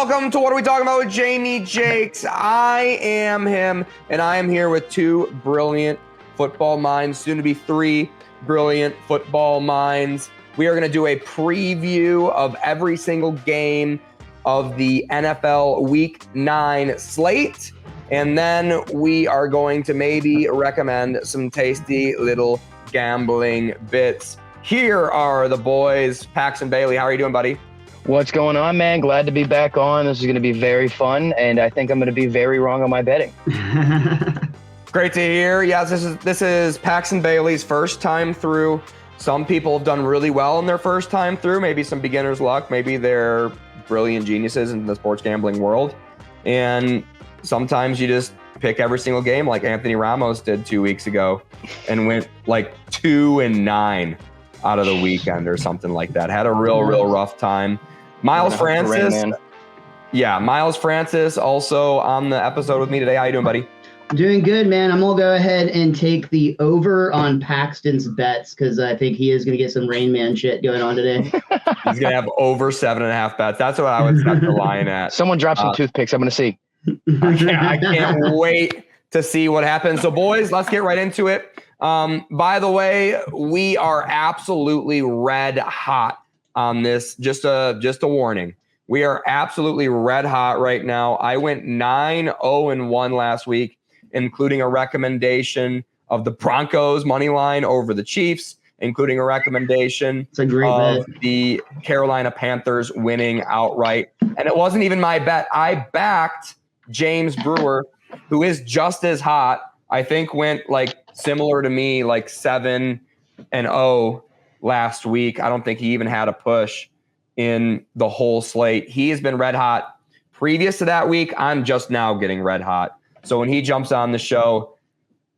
welcome to What Are We Talking About with Jamie Jakes. I am him, and I am here with two brilliant football minds, soon to be three brilliant football minds. We are going to do a preview of every single game of the NFL Week 9 slate, and then we are going to maybe recommend some tasty little gambling bits. Here are the boys. Paxton, Bailey, how are you doing, buddy? What's going on, man? Glad to be back on. This is going to be very fun, and I think I'm going to be very wrong on my betting. Great to hear. Yes, this is Paxton Bailey's first time through. Some people have done really well in their first time through. Maybe some beginner's luck. Maybe they're brilliant geniuses in the sports gambling world. And sometimes you just pick every single game like Anthony Ramoz did 2 weeks ago and went like 2-9 out of the weekend or something like that. Had a real rough time. Miles Francis. Miles Francis also on the episode with me today. How you doing, buddy? Doing good, man. I'm going to go ahead and take the over on Paxton's bets because I think he is going to get some Rain Man shit going on today. He's going to have over 7.5 bets. That's what I would set the line at. Someone drop some toothpicks. I'm going to see. I can't wait to see what happens. So, boys, let's get right into it. By the way, we are absolutely red hot on this. Just a warning. We are absolutely red hot right now. I went 9-0-1 last week, including a recommendation of the Broncos money line over the Chiefs, including a recommendation of the Carolina Panthers winning outright. And it wasn't even my bet. I backed James Brewer, who is just as hot. I think went like similar to me, like 7-0 last week. I don't think he even had a push in the whole slate. He has been red hot previous to that week. I'm just now getting red hot. So when he jumps on the show,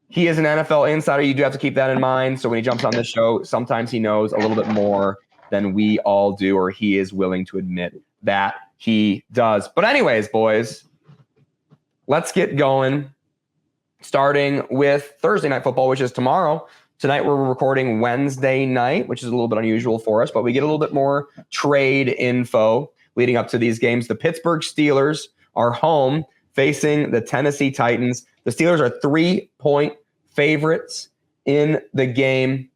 he is an NFL insider. You do have to keep that in mind. So when he jumps on the show, sometimes he knows a little bit more than we all do, or he is willing to admit that he does. But anyways, boys, let's get going. Starting with Thursday Night Football, which is tomorrow. Tonight we're recording Wednesday night, which is a little bit unusual for us, but we get a little bit more trade info leading up to these games. The Pittsburgh Steelers are home facing the Tennessee Titans. The Steelers are 3-point favorites in the game.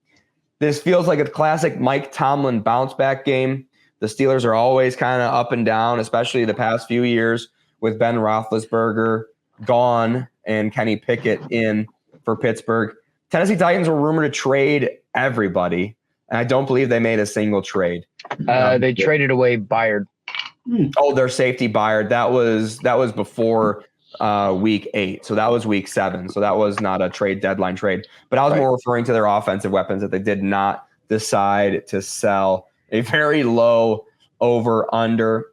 This feels like a classic Mike Tomlin bounce back game. The Steelers are always kind of up and down, especially the past few years with Ben Roethlisberger gone and Kenny Pickett in for Pittsburgh. Tennessee Titans were rumored to trade everybody, and I don't believe they made a single trade. They traded away Byard. Oh, their safety Byard. That was before week 8, so that was week 7. So that was not a trade deadline trade. But I was more referring to their offensive weapons that they did not decide to sell. A very low over/under.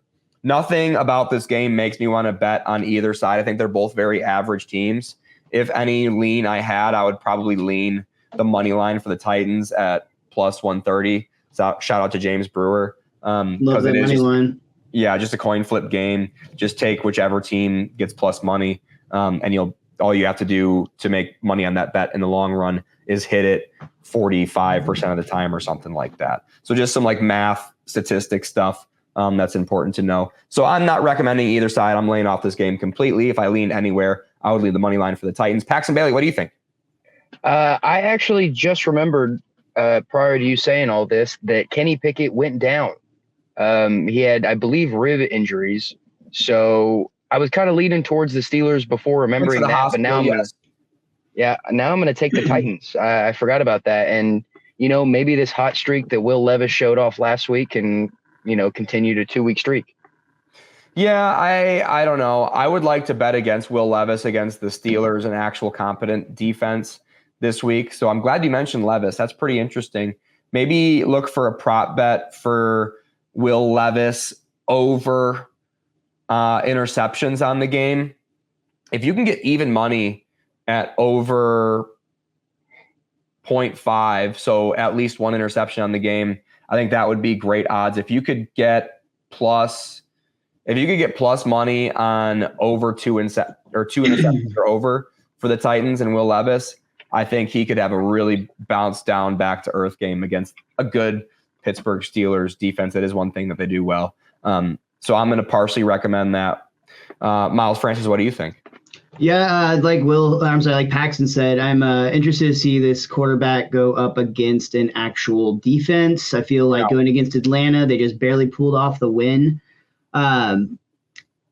Nothing about this game makes me want to bet on either side. I think they're both very average teams. If any lean I had, I would probably lean the money line for the Titans at plus 130. So shout out to James Brewer. Love that money line. Yeah, just a coin flip game. Just take whichever team gets plus money, and all you have to do to make money on that bet in the long run is hit it 45% of the time or something like that. So just some like math statistic stuff. That's important to know. So I'm not recommending either side. I'm laying off this game completely. If I lean anywhere, I would leave the money line for the Titans. Paxton, Bailey, what do you think? I actually just remembered prior to you saying all this that Kenny Pickett went down. He had, I believe, rib injuries. So I was kind of leaning towards the Steelers before remembering that. But now I'm going to take the Titans. I forgot about that. And, maybe this hot streak that Will Levis showed off last week can continue to 2-week streak. Yeah, I don't know. I would like to bet against Will Levis against the Steelers, an actual competent defense this week. So I'm glad you mentioned Levis. That's pretty interesting. Maybe look for a prop bet for Will Levis over interceptions on the game. If you can get even money at over 0.5, so at least one interception on the game, I think that would be great odds. If you could get plus money on over two interceptions or over for the Titans and Will Levis, I think he could have a really bounce down back to earth game against a good Pittsburgh Steelers defense. That is one thing that they do well. So I'm going to partially recommend that. Miles Francis, what do you think? Yeah, like Paxton said, I'm interested to see this quarterback go up against an actual defense. I feel like going against Atlanta, they just barely pulled off the win.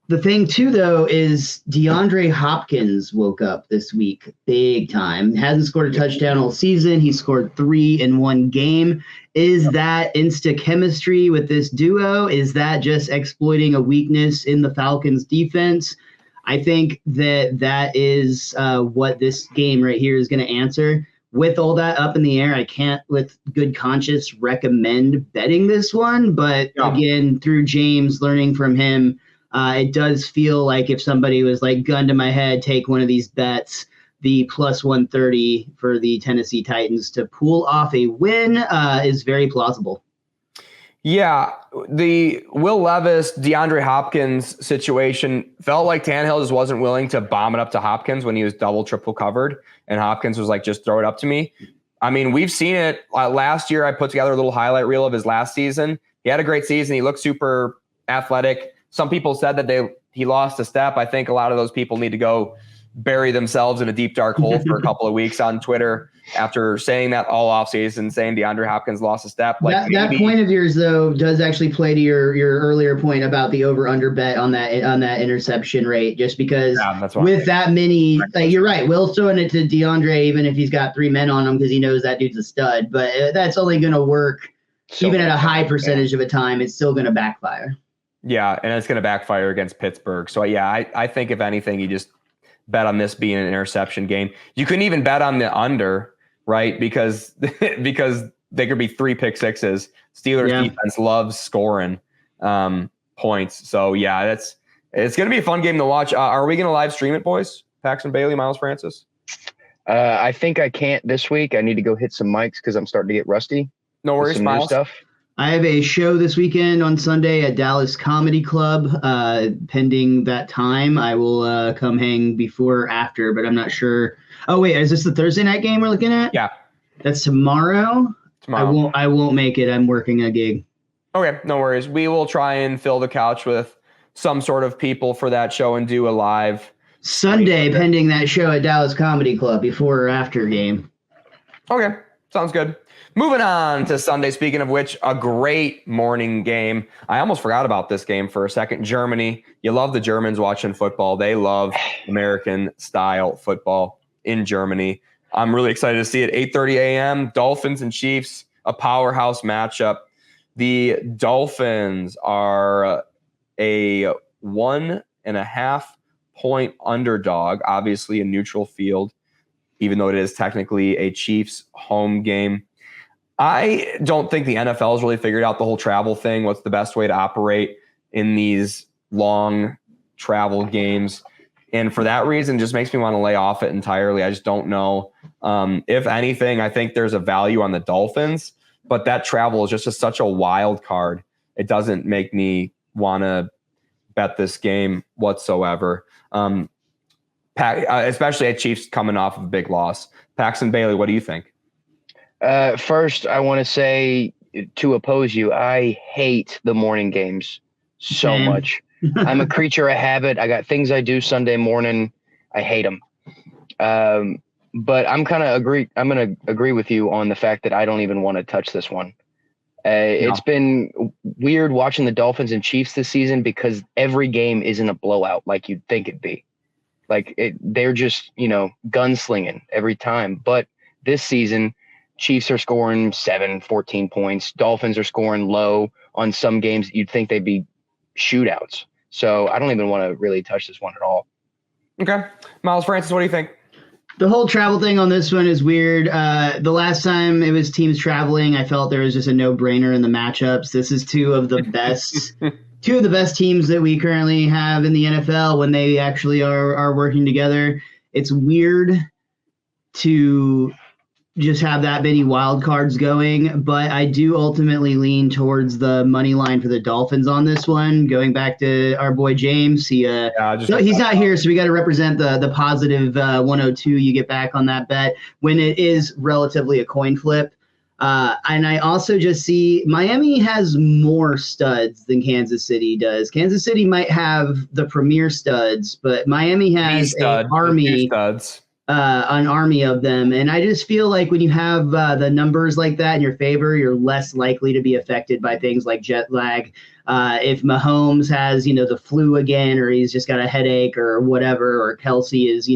The thing, too, though, is DeAndre Hopkins woke up this week big time. Hasn't scored a touchdown all season. He scored 3 in one game. Is that insta chemistry with this duo? Is that just exploiting a weakness in the Falcons defense? I think that is what this game right here is going to answer. With all that up in the air, I can't, with good conscience, recommend betting this one. But again, through James, learning from him, it does feel like if somebody was like, gun to my head, take one of these bets, the plus 130 for the Tennessee Titans to pull off a win is very plausible. Yeah, the Will Levis, DeAndre Hopkins situation felt like Tannehill just wasn't willing to bomb it up to Hopkins when he was double, triple covered. And Hopkins was like, just throw it up to me. I mean, we've seen it. Last year, I put together a little highlight reel of his last season. He had a great season. He looked super athletic. Some people said that he lost a step. I think a lot of those people need to go bury themselves in a deep, dark hole for a couple of weeks on Twitter after saying that all offseason, saying DeAndre Hopkins lost a step. Like that point of yours, though, does actually play to your earlier point about the over-under bet on that interception rate, just because with that many, like, you're right, Will's throwing it to DeAndre even if he's got 3 men on him because he knows that dude's a stud, but that's only going to work even at a high percentage of a time. It's still going to backfire. Yeah, and it's going to backfire against Pittsburgh. So, yeah, I think if anything, you just bet on this being an interception game. You couldn't even bet on the under, right? Because they could be 3 pick sixes. Steelers defense loves scoring points. So, yeah, it's going to be a fun game to watch. Are we going to live stream it, boys? Paxton Bailey, Miles Francis? I think I can't this week. I need to go hit some mics because I'm starting to get rusty. No worries, some Miles. new stuff. I have a show this weekend on Sunday at Dallas Comedy Club. Pending that time, I will come hang before or after, but I'm not sure. Oh, wait, is this the Thursday night game we're looking at? Yeah. That's tomorrow? I won't make it. I'm working a gig. Okay, no worries. We will try and fill the couch with some sort of people for that show and do a live Sunday, pending that show at Dallas Comedy Club, before or after game. Okay, sounds good. Moving on to Sunday, speaking of which, a great morning game. I almost forgot about this game for a second. Germany. You love the Germans watching football. They love American-style football in Germany. I'm really excited to see it. 8:30 a.m., Dolphins and Chiefs, a powerhouse matchup. The Dolphins are a 1.5-point underdog, obviously a neutral field, even though it is technically a Chiefs home game. I don't think the NFL has really figured out the whole travel thing. What's the best way to operate in these long travel games? And for that reason, just makes me want to lay off it entirely. I just don't know. If anything, I think there's a value on the Dolphins, but that travel is just such a wild card. It doesn't make me want to bet this game whatsoever. Especially at Chiefs coming off of a big loss. Paxton Bailey, what do you think? First, I want to say, to oppose you, I hate the morning games so much. I'm a creature of habit. I got things I do Sunday morning. I hate them. But I'm going to agree with you on the fact that I don't even want to touch this one. It's been weird watching the Dolphins and Chiefs this season because every game isn't a blowout like you'd think it'd be. Like they're just, gunslinging every time. But this season, Chiefs are scoring 14 points. Dolphins are scoring low on some games. You'd think they'd be shootouts. So I don't even want to really touch this one at all. Okay. Miles Francis, what do you think? The whole travel thing on this one is weird. The last time it was teams traveling, I felt there was just a no-brainer in the matchups. This is two of the best teams that we currently have in the NFL when they actually are working together. It's weird to just have that many wild cards going, but I do ultimately lean towards the money line for the Dolphins on this one. Going back to our boy James, he's not here, so we got to represent the positive 102 you get back on that bet when it is relatively a coin flip. And I also just see Miami has more studs than Kansas City does. Kansas City might have the premier studs, but Miami has an army of them. And I just feel like when you have the numbers like that in your favor, you're less likely to be affected by things like jet lag. If Mahomes has, the flu again, or he's just got a headache or whatever, or Kelsey is,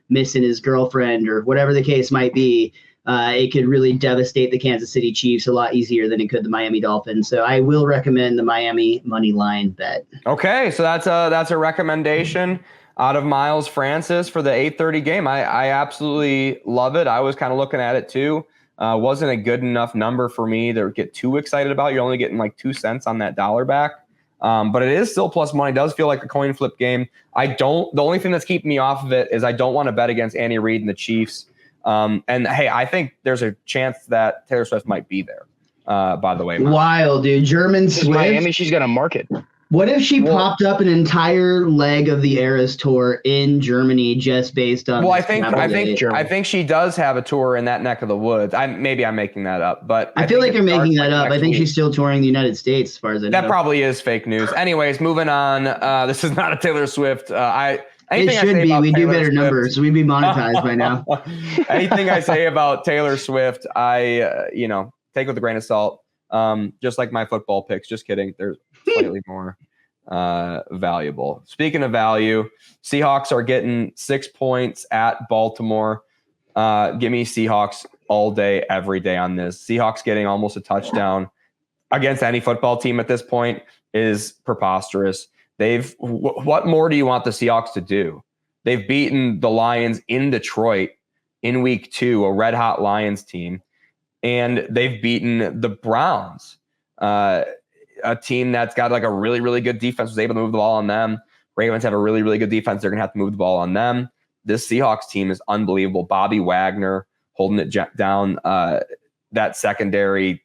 missing his girlfriend or whatever the case might be, it could really devastate the Kansas City Chiefs a lot easier than it could the Miami Dolphins. So I will recommend the Miami money line bet. Okay, so that's a recommendation out of Miles Francis for the 8:30 game. I absolutely love it. I was kind of looking at it too. Wasn't a good enough number for me to get too excited about. You're only getting like 2 cents on that dollar back. But it is still plus money. It does feel like a coin flip game. The only thing that's keeping me off of it is I don't want to bet against Andy Reid and the Chiefs. And hey, I think there's a chance that Taylor Swift might be there. By the way, wild dude, German Swift. Miami, she's gonna market. What if she popped up an entire leg of the Eras tour in Germany just based on? Well, I think she does have a tour in that neck of the woods. Maybe I'm making that up, but I feel like you're making that up. I think she's still touring the United States, as far as I know. That probably is fake news. Anyways, moving on. This is not a Taylor Swift. It should be. We do better numbers. We'd be monetized by now. Anything I say about Taylor Swift, I take with a grain of salt. Just like my football picks. Just kidding. They're slightly more valuable. Speaking of value, Seahawks are getting 6 points at Baltimore. Give me Seahawks all day, every day on this. Seahawks getting almost a touchdown against any football team at this point is preposterous. What more do you want the Seahawks to do? They've beaten the Lions in Detroit in week 2, a red hot Lions team, and they've beaten the Browns, a team that's got like a really, really good defense, was able to move the ball on them. Ravens have a really, really good defense. They're going to have to move the ball on them. This Seahawks team is unbelievable. Bobby Wagner holding it down. That secondary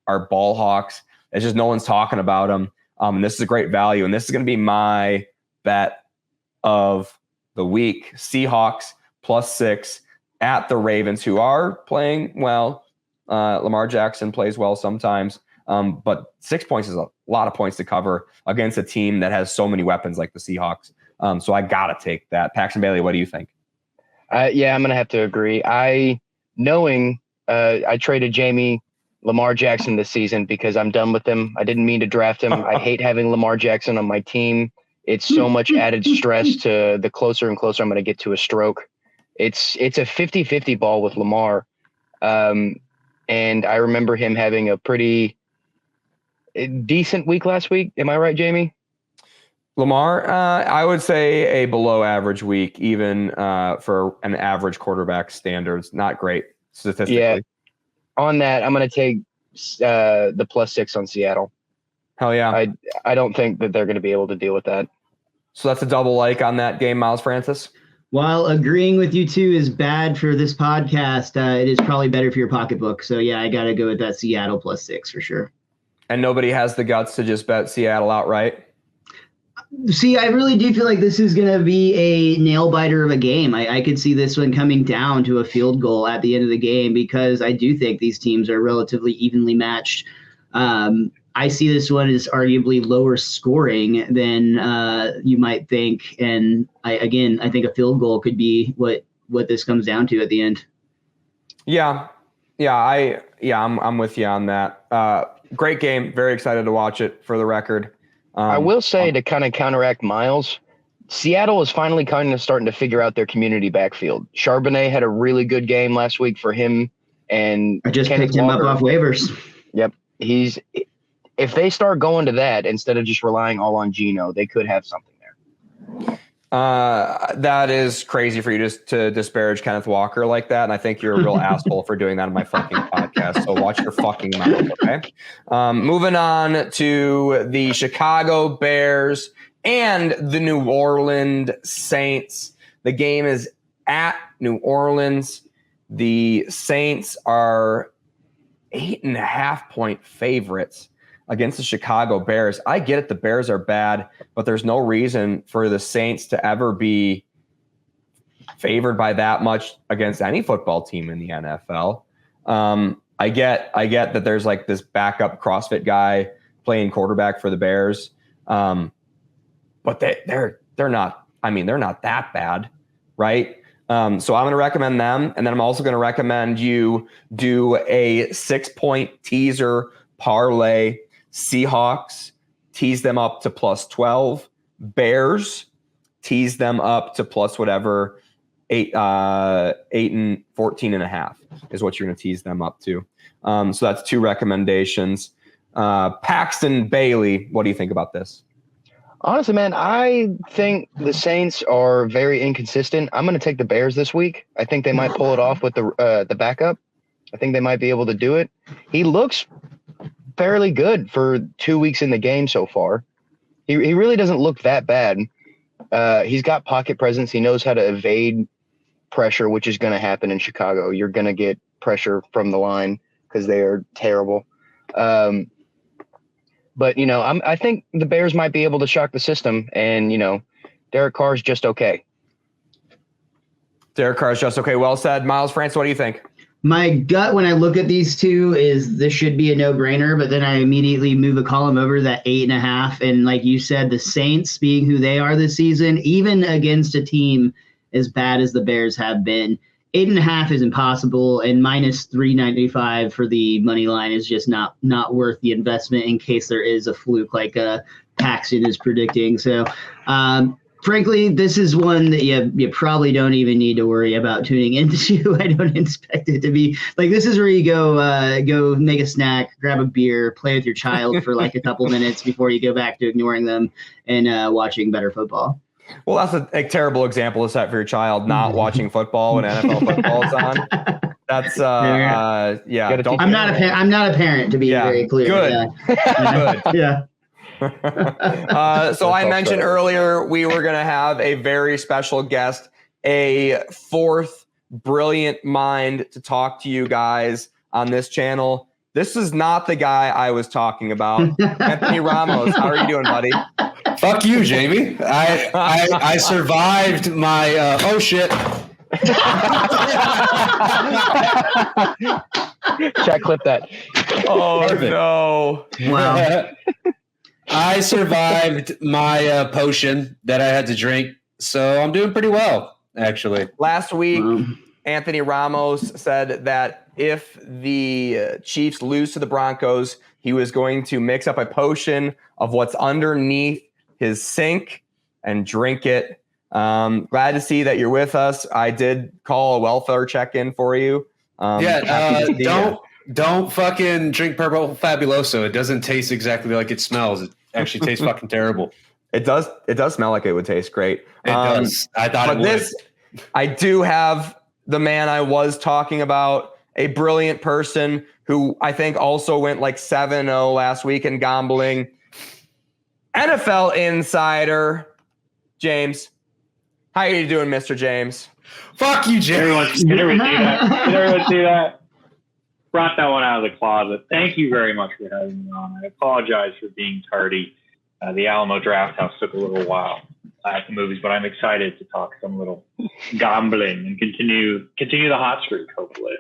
are ball hawks. It's just no one's talking about them. And this is a great value. And this is going to be my bet of the week. Seahawks +6 at the Ravens, who are playing well. Lamar Jackson plays well sometimes. But 6 points is a lot of points to cover against a team that has so many weapons like the Seahawks. So I got to take that. Paxton Bailey, what do you think? Yeah, I'm going to have to agree. I traded Jamie Lamar Jackson this season because I'm done with him. I didn't mean to draft him. I hate having Lamar Jackson on my team. It's so much added stress to the closer and closer I'm going to get to a stroke. It's a 50-50 ball with Lamar. And I remember him having a pretty decent week last week. Am I right, Jamie? Lamar, I would say a below average week, even for an average quarterback standards. Not great statistically. Yeah. On that, I'm going to take the +6 on Seattle. Hell yeah. I don't think that they're going to be able to deal with that. So that's a double like on that game, Miles Francis? While agreeing with you two is bad for this podcast, it is probably better for your pocketbook. So, yeah, I got to go with that Seattle +6 for sure. And nobody has the guts to just bet Seattle outright? See, I really do feel like this is going to be a nail biter of a game. I could see this one coming down to a field goal at the end of the game because I do think these teams are relatively evenly matched. I see this one as arguably lower scoring than you might think. And I think a field goal could be what this comes down to at the end. Yeah. I'm with you on that. Great game. Very excited to watch it, for the record. I will say, to kind of counteract Miles, Seattle is finally kind of starting to figure out their community backfield. Charbonnet had a really good game last week for him, and I just picked him up off waivers. Yep, if they start going to that instead of just relying all on Geno, they could have something there. That is crazy for you just to disparage Kenneth Walker like that, and I think you're a real asshole for doing that on my fucking podcast. So watch your fucking mouth, okay? Moving on to the Chicago Bears and the New Orleans Saints. The game is at New Orleans. The Saints are 8.5-point favorites against the Chicago Bears. I get it, the Bears are bad, but there's no reason for the Saints to ever be favored by that much against any football team in the NFL. I get that there's like this backup CrossFit guy playing quarterback for the Bears. But they're not, I mean, they're not that bad, right? So I'm going to recommend them. And then I'm also going to recommend you do a 6-point teaser parlay. Seahawks, tease them up to plus 12. Bears, tease them up to plus whatever, 8 and 14.5 is what you're going to tease them up to. So that's 2 recommendations. Paxton, Bailey, what do you think about this? Honestly, man, I think the Saints are very inconsistent. I'm going to take the Bears this week. I think they might pull it off with the backup. I think they might be able to do it. He looks fairly good for 2 weeks in the game so far. He really doesn't look that bad. He's got pocket presence. He knows how to evade pressure, which is going to happen in Chicago. You're going to get pressure from the line because they are terrible. But, you know, I think the Bears might be able to shock the system, and, you know, Derek Carr's just okay. Derek Carr's just okay. Well said. Miles France, what do you think? My gut when I look at these two is this should be a no-brainer, but then I immediately move a column over that 8.5. And like you said, the Saints being who they are this season, even against a team as bad as the Bears have been, 8.5 is impossible, and minus 395 for the money line is just not worth the investment in case there is a fluke like Paxton is predicting. So, frankly, this is one that you probably don't even need to worry about tuning into. I don't expect it to be like this is where you go make a snack, grab a beer, play with your child for like a couple minutes before you go back to ignoring them and watching better football. Well, that's a terrible example to set for your child not watching football when NFL football is on. That's yeah. I'm not a parent, to be very clear. Good. Good. Yeah. So I mentioned earlier we were going to have a very special guest, a 4th brilliant mind to talk to you guys on this channel. This is not the guy I was talking about. Anthony Ramoz, how are you doing, buddy? Fuck you, Jamie. I survived my oh shit. Chat clip that. Oh, Perfect. no. Wow. I survived my potion that I had to drink, so I'm doing pretty well, actually. Last week, Anthony Ramos said that if the Chiefs lose to the Broncos, he was going to mix up a potion of what's underneath his sink and drink it. Glad to see that you're with us. I did call a welfare check-in for you. Don't fucking drink Purple Fabuloso. It doesn't taste exactly like it smells. It actually tastes fucking terrible. It does smell like it would taste great. It does. I thought it would. I do have the man I was talking about, a brilliant person who I think also went like 7-0 last week in gambling. NFL insider, James. How are you doing, Mr. James? Fuck you, Jerry. Did everyone see that? Brought that one out of the closet. Thank you very much for having me on. I apologize for being tardy. The Alamo Draft House took a little while at the movies, but I'm excited to talk some little gambling and continue the hot streak, hopefully.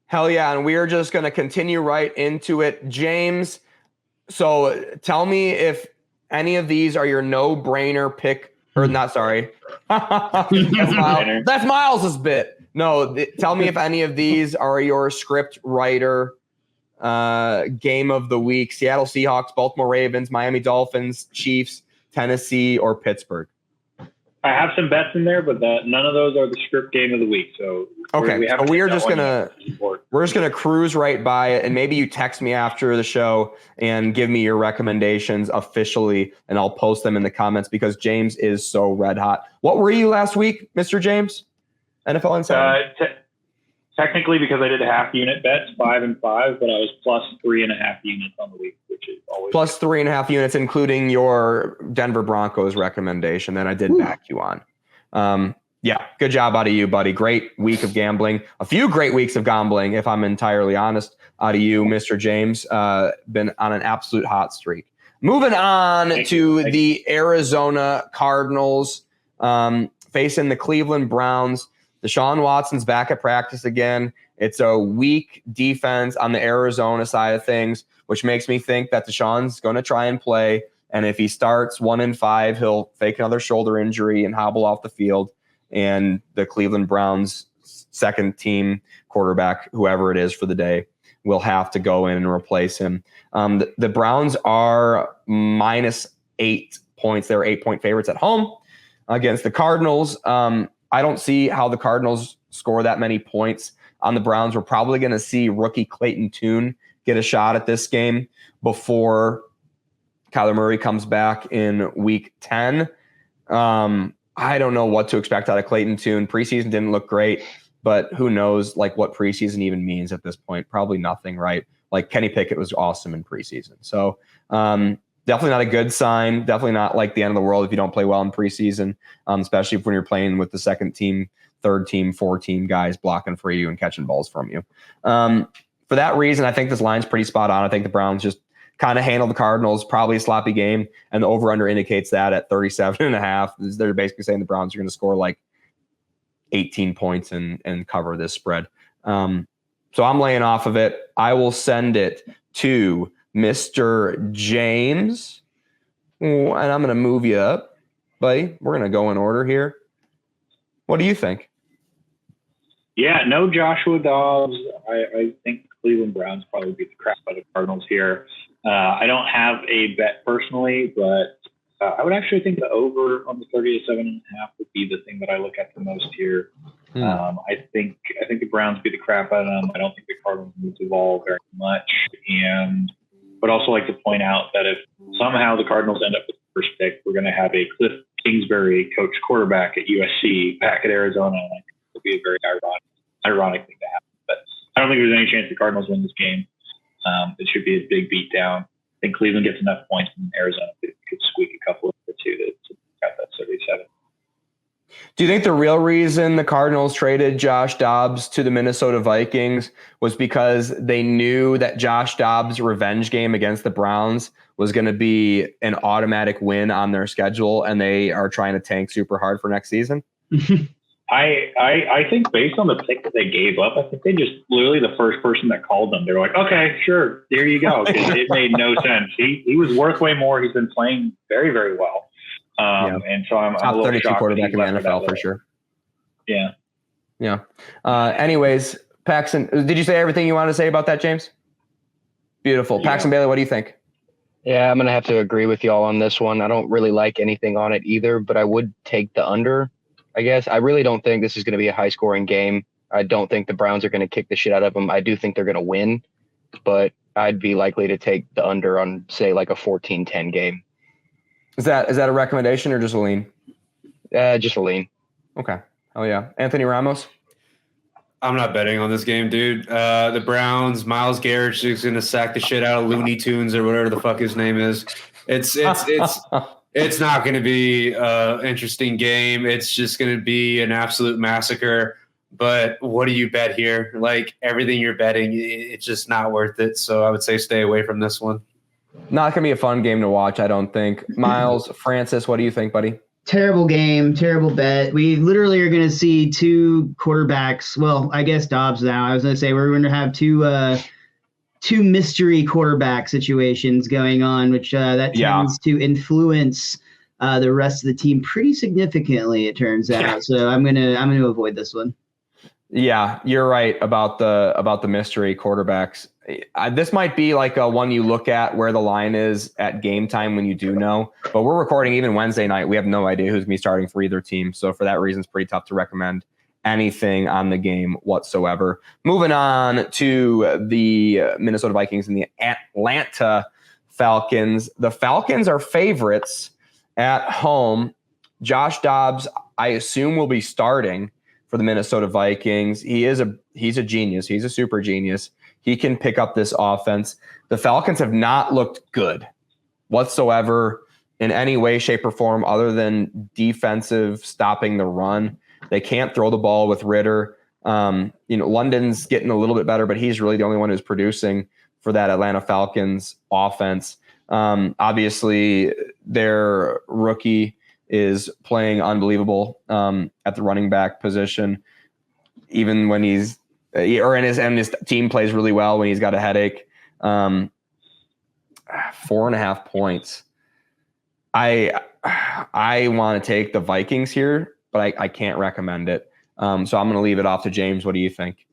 Hell yeah, and we are just going to continue right into it. James, so tell me if any of these are your no-brainer pick, or not, sorry. That's Miles's bit. No, tell me if any of these are your script writer game of the week. Seattle Seahawks, Baltimore Ravens, Miami Dolphins, Chiefs, Tennessee, or Pittsburgh. I have some bets in there, but none of those are the script game of the week. So okay, we're just gonna cruise right by it, and maybe you text me after the show and give me your recommendations officially, and I'll post them in the comments because James is so red hot. What were you last week, Mr. James? NFL Insider. Technically, because I did half unit bets, 5 and 5, but I was plus 3.5 units on the week, which is always plus 3.5 units, including your Denver Broncos recommendation that I did back you on. Yeah, good job out of you, buddy. Great week of gambling. A few great weeks of gambling, if I'm entirely honest, out of you, Mr. James. Been on an absolute hot streak. Moving on the Arizona Cardinals facing the Cleveland Browns. Deshaun Watson's back at practice again. It's a weak defense on the Arizona side of things, which makes me think that Deshaun's going to try and play. And if he starts 1-5, he'll fake another shoulder injury and hobble off the field. And the Cleveland Browns second team quarterback, whoever it is for the day, will have to go in and replace him. The Browns are -8 points. They're 8-point favorites at home against the Cardinals. I don't see how the Cardinals score that many points on the Browns. We're probably going to see rookie Clayton Tune get a shot at this game before Kyler Murray comes back in week 10. I don't know what to expect out of Clayton Tune. Preseason didn't look great, but who knows like what preseason even means at this point? Probably nothing, right? Like Kenny Pickett was awesome in preseason. So definitely not a good sign. Definitely not like the end of the world if you don't play well in preseason, especially when you're playing with the second team, third team, 4-team guys blocking for you and catching balls from you. For that reason, I think this line's pretty spot on. I think the Browns just kind of handle the Cardinals, probably a sloppy game, and the over-under indicates that at 37.5. They're basically saying the Browns are going to score like 18 points and cover this spread. So I'm laying off of it. I will send it to Mr. James, and I'm going to move you up, buddy. We're going to go in order here. What do you think? Yeah, no Joshua Dobbs. I think the Cleveland Browns probably beat the crap out of the Cardinals here. I don't have a bet personally, but I would actually think the over on the 37.5 would be the thing that I look at the most here. I think the Browns beat the crap out of them. I don't think the Cardinals move the ball very much, and would also like to point out that if somehow the Cardinals end up with the first pick, we're going to have a Cliff Kingsbury coach quarterback at USC back at Arizona. And I think it would be a very ironic thing to happen. But I don't think there's any chance the Cardinals win this game. It should be a big beatdown. I think Cleveland gets enough points from Arizona could squeak a couple or two to cut that 37. Do you think the real reason the Cardinals traded Josh Dobbs to the Minnesota Vikings was because they knew that Josh Dobbs' revenge game against the Browns was going to be an automatic win on their schedule, and they are trying to tank super hard for next season? I think based on the pick that they gave up, I think they just literally the first person that called them, they were like, okay, sure, there you go. It made no sense. He was worth way more. He's been playing very, very well. And so I'm top a little 32 shocked quarterback in the NFL for sure. Yeah. Anyways, Paxton, did you say everything you wanted to say about that, James? Beautiful. Yeah. Paxton Bailey, what do you think? Yeah, I'm going to have to agree with y'all on this one. I don't really like anything on it either, but I would take the under, I guess. I really don't think this is going to be a high-scoring game. I don't think the Browns are going to kick the shit out of them. I do think they're going to win, but I'd be likely to take the under on, say, like a 14-10 game. Is that a recommendation or just a lean? Just a lean. Okay. Oh, yeah. Anthony Ramos? I'm not betting on this game, dude. The Browns, Myles Garrett's just going to sack the shit out of Looney Tunes or whatever the fuck his name is. It's not going to be an interesting game. It's just going to be an absolute massacre. But what do you bet here? Like everything you're betting, it's just not worth it. So I would say stay away from this one. Not going to be a fun game to watch, I don't think. Miles, Francis, what do you think, buddy? Terrible game, terrible bet. We literally are going to see two quarterbacks. Well, I guess Dobbs now. I was going to say we're going to have two mystery quarterback situations going on, which that tends to influence the rest of the team pretty significantly, it turns out. Yeah. So I'm gonna avoid this one. Yeah, you're right about the mystery quarterbacks. This might be like a one you look at where the line is at game time when you do know. But we're recording even Wednesday night. We have no idea who's going to be starting for either team. So for that reason, it's pretty tough to recommend anything on the game whatsoever. Moving on to the Minnesota Vikings and the Atlanta Falcons. The Falcons are favorites at home. Josh Dobbs, I assume, will be starting for the Minnesota Vikings. He's a genius. He's a super genius. He can pick up this offense. The Falcons have not looked good whatsoever in any way, shape, or form other than defensive stopping the run. They can't throw the ball with Ritter. London's getting a little bit better, but he's really the only one who's producing for that Atlanta Falcons offense. Obviously, their rookie is playing unbelievable at the running back position. Even when he's and his team plays really well when he's got a headache. 4.5 points. I want to take the Vikings here, but I can't recommend it. So I'm going to leave it off to James. What do you think?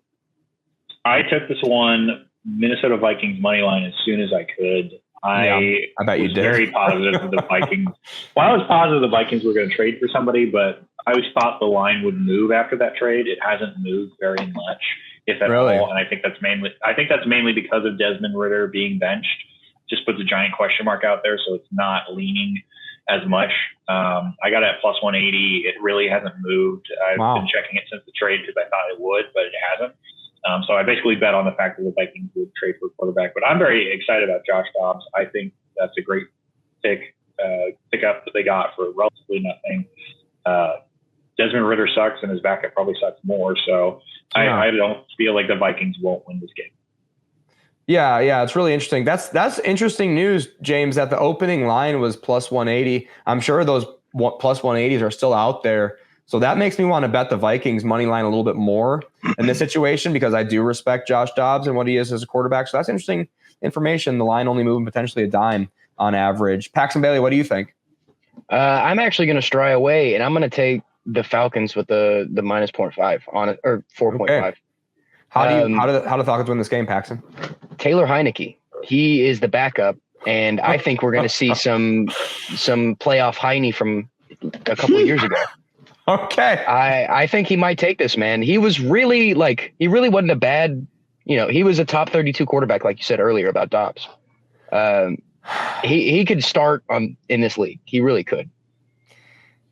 I took this one, Minnesota Vikings money line, as soon as I could. I bet you did. Very positive of the Vikings. Well, I was positive the Vikings were going to trade for somebody, but I always thought the line would move after that trade. It hasn't moved very much, if at all. And I think that's mainly because of Desmond Ridder being benched. Just puts a giant question mark out there, so it's not leaning as much. I got it at plus 180. It really hasn't moved. I've been checking it since the trade because I thought it would, but it hasn't. So I basically bet on the fact that the Vikings would trade for a quarterback. But I'm very excited about Josh Dobbs. I think that's a great pick up that they got for relatively nothing. Desmond Ridder sucks, and his backup probably sucks more. So I don't feel like the Vikings won't win this game. Yeah, it's really interesting. That's interesting news, James, that the opening line was plus 180. I'm sure those plus 180s are still out there. So that makes me want to bet the Vikings money line a little bit more in this situation because I do respect Josh Dobbs and what he is as a quarterback. So that's interesting information. The line only moving potentially a dime on average. Paxton Bailey, what do you think? I'm actually going to stray away, and I'm going to take the Falcons with the minus 0.5 on it, or 4.5. Okay. How do the Falcons win this game, Paxton? Taylor Heineke. He is the backup, and I think we're going to see some playoff Heine from a couple of years ago. Okay. I think he might take this, man. He was really he really wasn't a bad, he was a top 32 quarterback, like you said earlier about Dobbs. He could start in this league. He really could.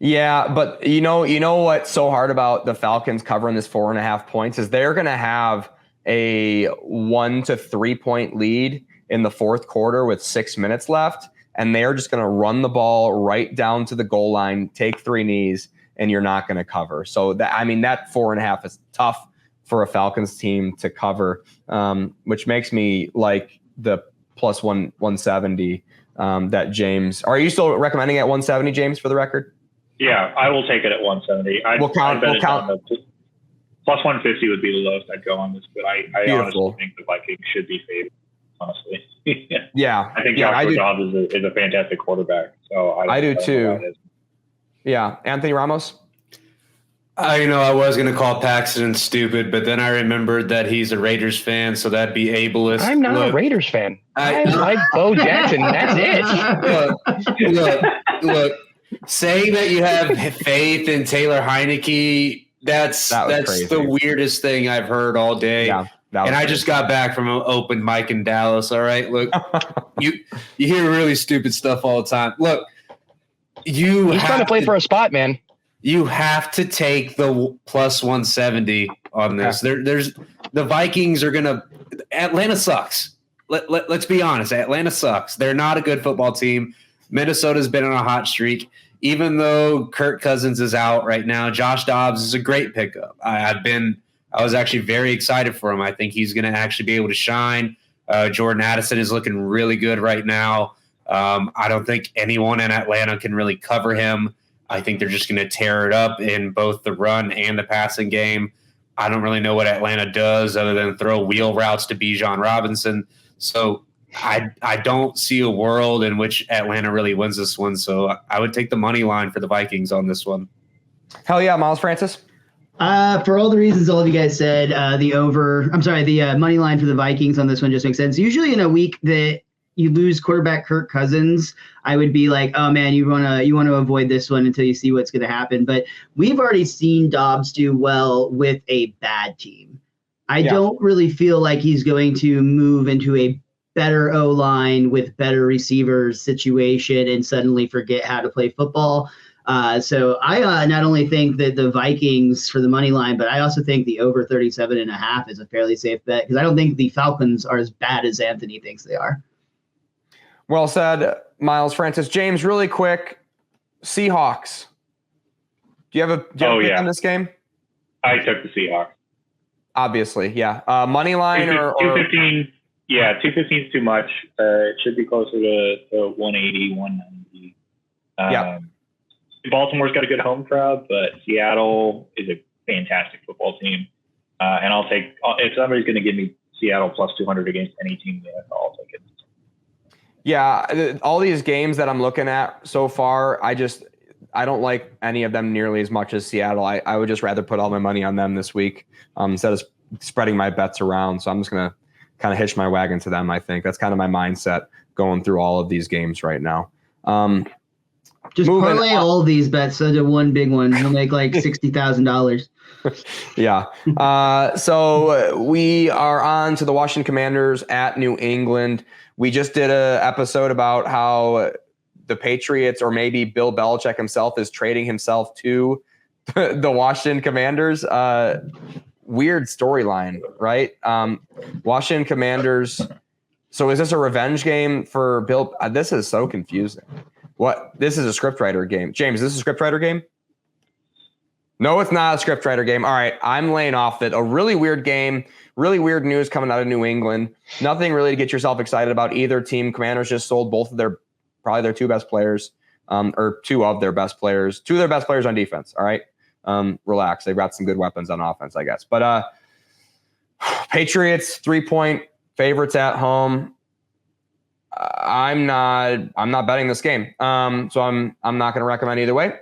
Yeah, but you know what's so hard about the Falcons covering this 4.5 points is they're going to have a 1 to 3 point lead in the fourth quarter with 6 minutes left, and they're just going to run the ball right down to the goal line, take 3 knees, and you're not going to cover. So that 4.5 is tough for a Falcons team to cover, which makes me like the plus 170 that James. Are you still recommending at 170, James, for the record? Yeah, I will take it at 170. We'll count. Plus 150 would be the lowest I'd go on this, but I honestly think the Vikings should be favored, honestly. Yeah. I think Joshua Dobbs is a fantastic quarterback. So I do too. Yeah. Anthony Ramos? I was going to call Paxton stupid, but then I remembered that he's a Raiders fan, so that'd be ableist. I'm not a Raiders fan. I like Bo Jackson. That's it. Look, saying that you have faith in Taylor Heineke, that's the weirdest thing I've heard all day. Yeah, and I just got back from an open mic in Dallas. All right, look, you hear really stupid stuff all the time. Look, he's trying to play for a spot, man. You have to take the plus 170 on this. There's the Vikings are gonna. Atlanta sucks. Let's be honest. Atlanta sucks. They're not a good football team. Minnesota's been on a hot streak. Even though Kirk Cousins is out right now, Josh Dobbs is a great pickup. I was actually very excited for him. I think he's going to actually be able to shine. Jordan Addison is looking really good right now. I don't think anyone in Atlanta can really cover him. I think they're just going to tear it up in both the run and the passing game. I don't really know what Atlanta does other than throw wheel routes to Bijan Robinson. So I don't see a world in which Atlanta really wins this one. So I would take the money line for the Vikings on this one. Hell yeah, Miles Francis. For all the reasons all of you guys said, the money line for the Vikings on this one just makes sense. Usually in a week that you lose quarterback Kirk Cousins, I would be like, oh man, you want to avoid this one until you see what's going to happen. But we've already seen Dobbs do well with a bad team. I don't really feel like he's going to move into a better O-line with better receivers situation and suddenly forget how to play football. So I not only think that the Vikings for the money line, but I also think the over 37.5 is a fairly safe bet because I don't think the Falcons are as bad as Anthony thinks they are. Well said, Miles Francis. James, really quick, Seahawks. Do you have a pick on this game? I took the Seahawks. Obviously, yeah. Money line or 215. Yeah, 215 is too much. It should be closer to 180, 190. Baltimore's got a good home crowd, but Seattle is a fantastic football team. And I'll take if somebody's going to give me Seattle plus 200 against any team in the NFL, I'll take it. Yeah, all these games that I'm looking at so far, I don't like any of them nearly as much as Seattle. I would just rather put all my money on them this week instead of spreading my bets around. So I'm just going to kind of hitch my wagon to them, I think. That's kind of my mindset going through all of these games right now. Just parlay all these bets into one big one. You'll make like $60,000. Yeah. So we are on to the Washington Commanders at New England. We just did an episode about how the Patriots, or maybe Bill Belichick himself, is trading himself to the Washington Commanders. Weird storyline, right? Washington Commanders. So is this a revenge game for Bill? This is so confusing. What? This is a scriptwriter game. James, is this a scriptwriter game? No, it's not a scriptwriter game. All right, I'm laying off it. A really weird game. Really weird news coming out of New England. Nothing really to get yourself excited about either team. Commanders just sold both of probably their two best players, or two of their best players on defense. All right, relax. They've got some good weapons on offense, I guess. But Patriots 3-point favorites at home. I'm not betting this game. So I'm not going to recommend either way.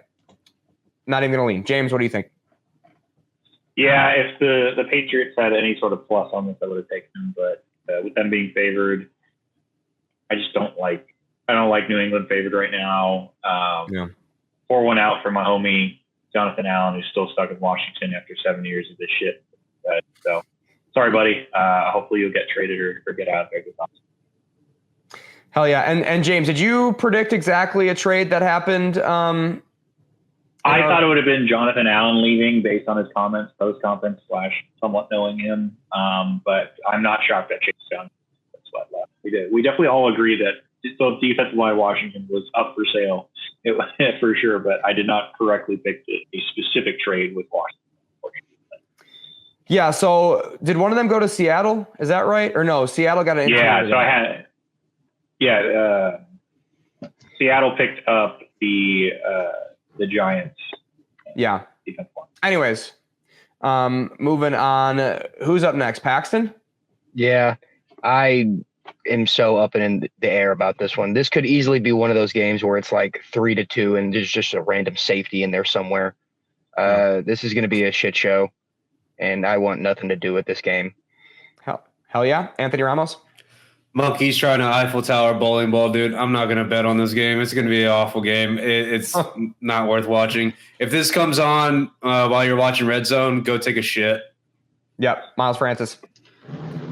Not even going to lean. James, what do you think? Yeah, if the Patriots had any sort of plus on this, I would have taken them. But with them being favored, I don't like New England favored right now. Pour one out for my homie Jonathan Allen, who's still stuck in Washington after 7 years of this shit. So sorry, buddy. Hopefully you'll get traded or get out of there. Hell yeah. And James, did you predict exactly a trade that happened? I thought it would have been Jonathan Allen leaving based on his comments, post-conference / somewhat knowing him. But I'm not shocked that Chase Young sweat left. We definitely all agree that the defensive line of Washington was up for sale. It was for sure, but I did not correctly pick a specific trade with Washington. Yeah. So did one of them go to Seattle? Is that right? Or no? Seattle got an. Yeah. So I had. Yeah. Seattle picked up the Giants. Yeah. Anyways, moving on. Who's up next? Paxton? Yeah, I am so up and in the air about this one. This could easily be one of those games where it's like 3-2 and there's just a random safety in there somewhere. This is going to be a shit show, and I want nothing to do with this game. Hell yeah. Anthony Ramos? Monkey's trying to Eiffel Tower bowling ball, dude. I'm not going to bet on this game. It's going to be an awful game. It's not worth watching. If this comes on while you're watching Red Zone, go take a shit. Yep. Miles Francis.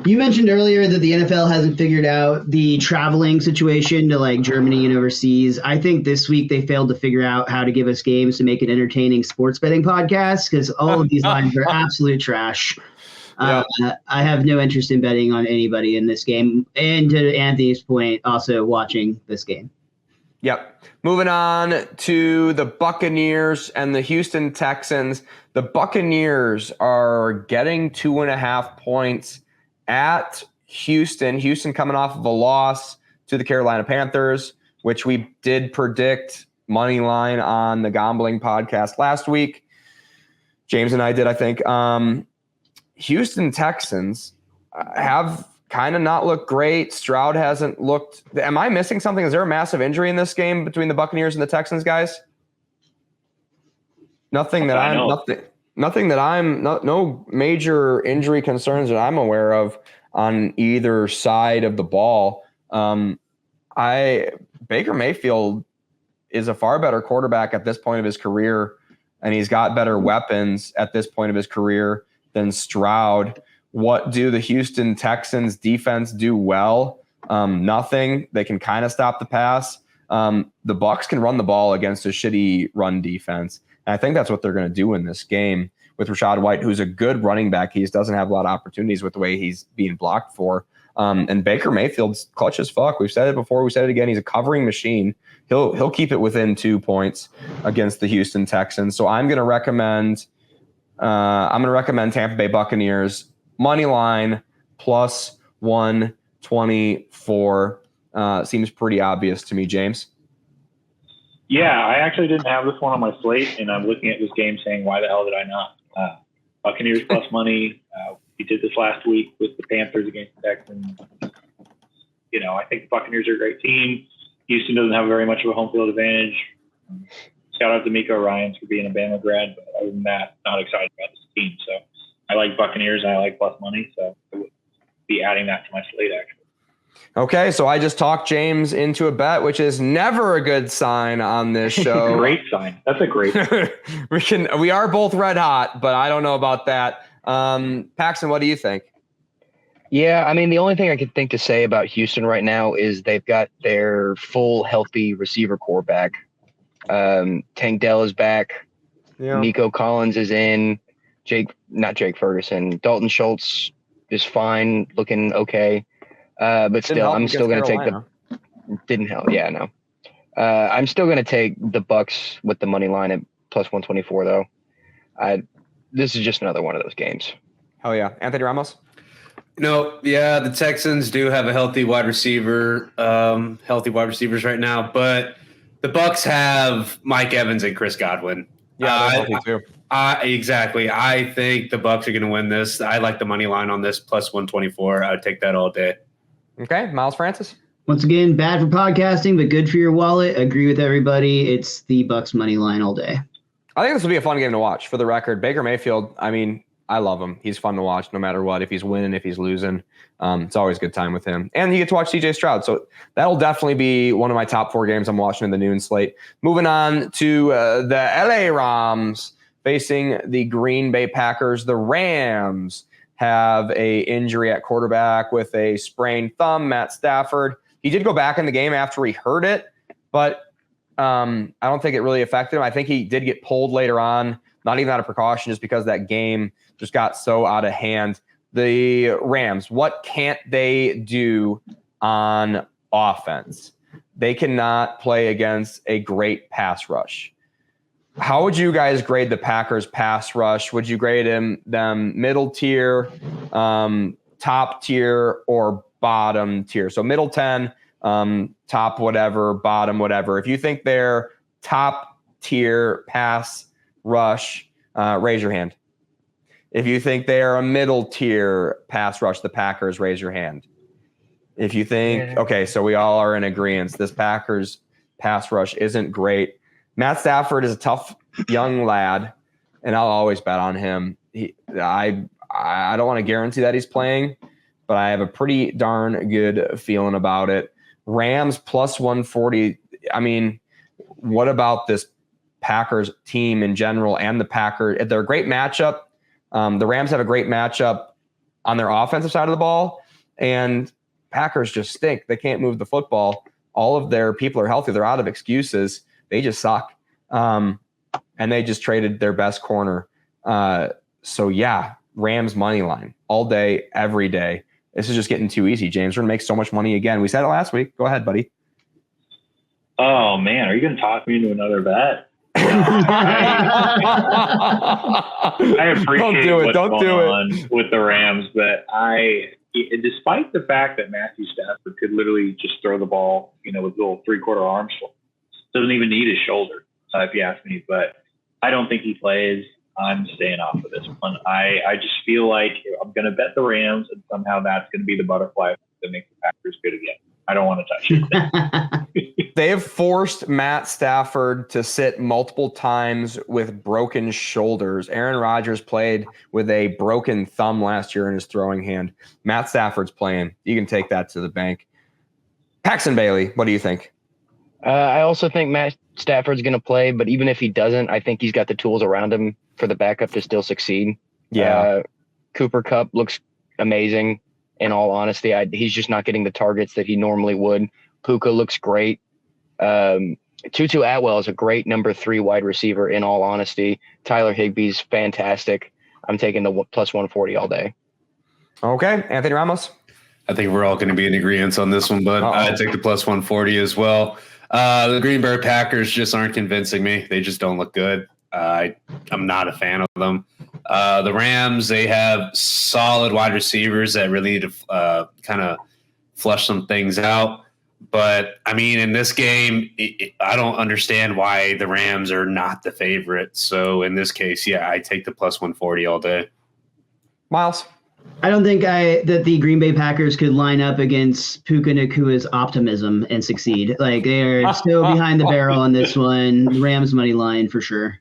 You mentioned earlier that the NFL hasn't figured out the traveling situation to like Germany and overseas. I think this week they failed to figure out how to give us games to make an entertaining sports betting podcast because all of these lines are absolute trash. I have no interest in betting on anybody in this game. And to Anthony's point, also watching this game. Yep. Moving on to the Buccaneers and the Houston Texans. The Buccaneers are getting 2.5 points at Houston. Houston coming off of a loss to the Carolina Panthers, which we did predict money line on the gambling podcast last week. James and I did, I think. Houston Texans have kind of not looked great. Stroud hasn't looked. Am I missing something? Is there a massive injury in this game between the Buccaneers and the Texans, guys? No major injury concerns that I'm aware of on either side of the ball. Baker Mayfield is a far better quarterback at this point of his career, and he's got better weapons at this point of his career than Stroud. What do the Houston Texans defense do well? Nothing. They can kind of stop the pass. The Bucs can run the ball against a shitty run defense. And I think that's what they're going to do in this game with Rachaad White, who's a good running back. He just doesn't have a lot of opportunities with the way he's being blocked for. And Baker Mayfield's clutch as fuck. We've said it before. We said it again. He's a covering machine. He'll keep it within 2 points against the Houston Texans. So I'm going to recommend Tampa Bay Buccaneers money line plus 124. Seems pretty obvious to me, James. Yeah, I actually didn't have this one on my slate, and I'm looking at this game saying, why the hell did I not? Buccaneers plus money. We did this last week with the Panthers against the Texans. I think the Buccaneers are a great team. Houston doesn't have very much of a home field advantage. Shout out to Miko Ryans for being a Bama grad, but other than that, not excited about this team. So I like Buccaneers and I like plus money, so I would be adding that to my slate actually. Okay, so I just talked James into a bet, which is never a good sign on this show. Great sign. That's a great sign. We are both red hot, but I don't know about that. Paxton, what do you think? Yeah, I mean, the only thing I could think to say about Houston right now is they've got their full healthy receiver core back. Tank Dell is back. Yeah. Nico Collins is in. Not Jake Ferguson. Dalton Schultz is fine, looking okay. But still, I'm still going to take didn't help. Yeah, no. I'm still going to take the Bucks with the money line at plus 124 though. This is just another one of those games. Oh yeah. Anthony Ramos? No, yeah, the Texans do have a healthy wide receivers right now, but the Bucks have Mike Evans and Chris Godwin. Yeah, they're healthy too. Exactly. I think the Bucks are going to win this. I like the money line on this plus 124. I would take that all day. Okay, Miles Francis. Once again, bad for podcasting, but good for your wallet. Agree with everybody. It's the Bucks money line all day. I think this will be a fun game to watch. For the record, Baker Mayfield, I mean, I love him. He's fun to watch no matter what. If he's winning, if he's losing, it's always a good time with him. And you get to watch CJ Stroud. So that'll definitely be one of my top 4 games I'm watching in the noon slate. Moving on to the LA Rams facing the Green Bay Packers. The Rams have a injury at quarterback with a sprained thumb. Matt Stafford. He did go back in the game after he hurt it, but I don't think it really affected him. I think he did get pulled later on, not even out of precaution, just because that game just got so out of hand. The Rams, what can't they do on offense? They cannot play against a great pass rush. How would you guys grade the Packers pass rush? Would you grade them middle tier, top tier, or bottom tier? So middle 10, top whatever, bottom whatever. If you think they're top tier pass rush, raise your hand. If you think they are a middle tier pass rush, the Packers, raise your hand. If you think, okay, so we all are in agreement. This Packers pass rush isn't great. Matt Stafford is a tough young lad, and I'll always bet on him. I don't want to guarantee that he's playing, but I have a pretty darn good feeling about it. Rams plus 140. I mean, what about this Packers team in general and the Packers? They're a great matchup. The Rams have a great matchup on their offensive side of the ball, and Packers just stink. They can't move the football. All of their people are healthy. They're out of excuses. They just suck. And they just traded their best corner. So, yeah, Rams money line all day, every day. This is just getting too easy, James. We're going to make so much money again. We said it last week. Go ahead, buddy. Oh, man. Are you going to talk me into another bet? I appreciate what's going on with the Rams, but despite the fact that Matthew Stafford could literally just throw the ball, with little 3/4 arms, doesn't even need his shoulder, if you ask me. But I don't think he plays. I'm staying off of this one. I just feel like I'm going to bet the Rams, and somehow that's going to be the butterfly that makes the Packers good again. I don't want to touch it. They have forced Matt Stafford to sit multiple times with broken shoulders. Aaron Rodgers played with a broken thumb last year in his throwing hand. Matt Stafford's playing. You can take that to the bank. Paxton Bailey, what do you think? I also think Matt Stafford's going to play, but even if he doesn't, I think he's got the tools around him for the backup to still succeed. Yeah. Cooper Kupp looks amazing. In all honesty, he's just not getting the targets that he normally would. Puka looks great. Tutu Atwell is a great number 3 wide receiver, in all honesty. Tyler Higbee's fantastic. I'm taking the plus 140 all day. Okay. Anthony Ramos? I think we're all going to be in agreement on this one, but I take the plus 140 as well. The Green Bay Packers just aren't convincing me. They just don't look good. I'm not a fan of them. The Rams, they have solid wide receivers that really need to kind of flush some things out. But, I mean, in this game, I don't understand why the Rams are not the favorite. So, in this case, yeah, I take the plus 140 all day. Miles? I don't think that the Green Bay Packers could line up against Puka Nakua's optimism and succeed. Like, they are still behind the barrel on this one. Rams money line for sure.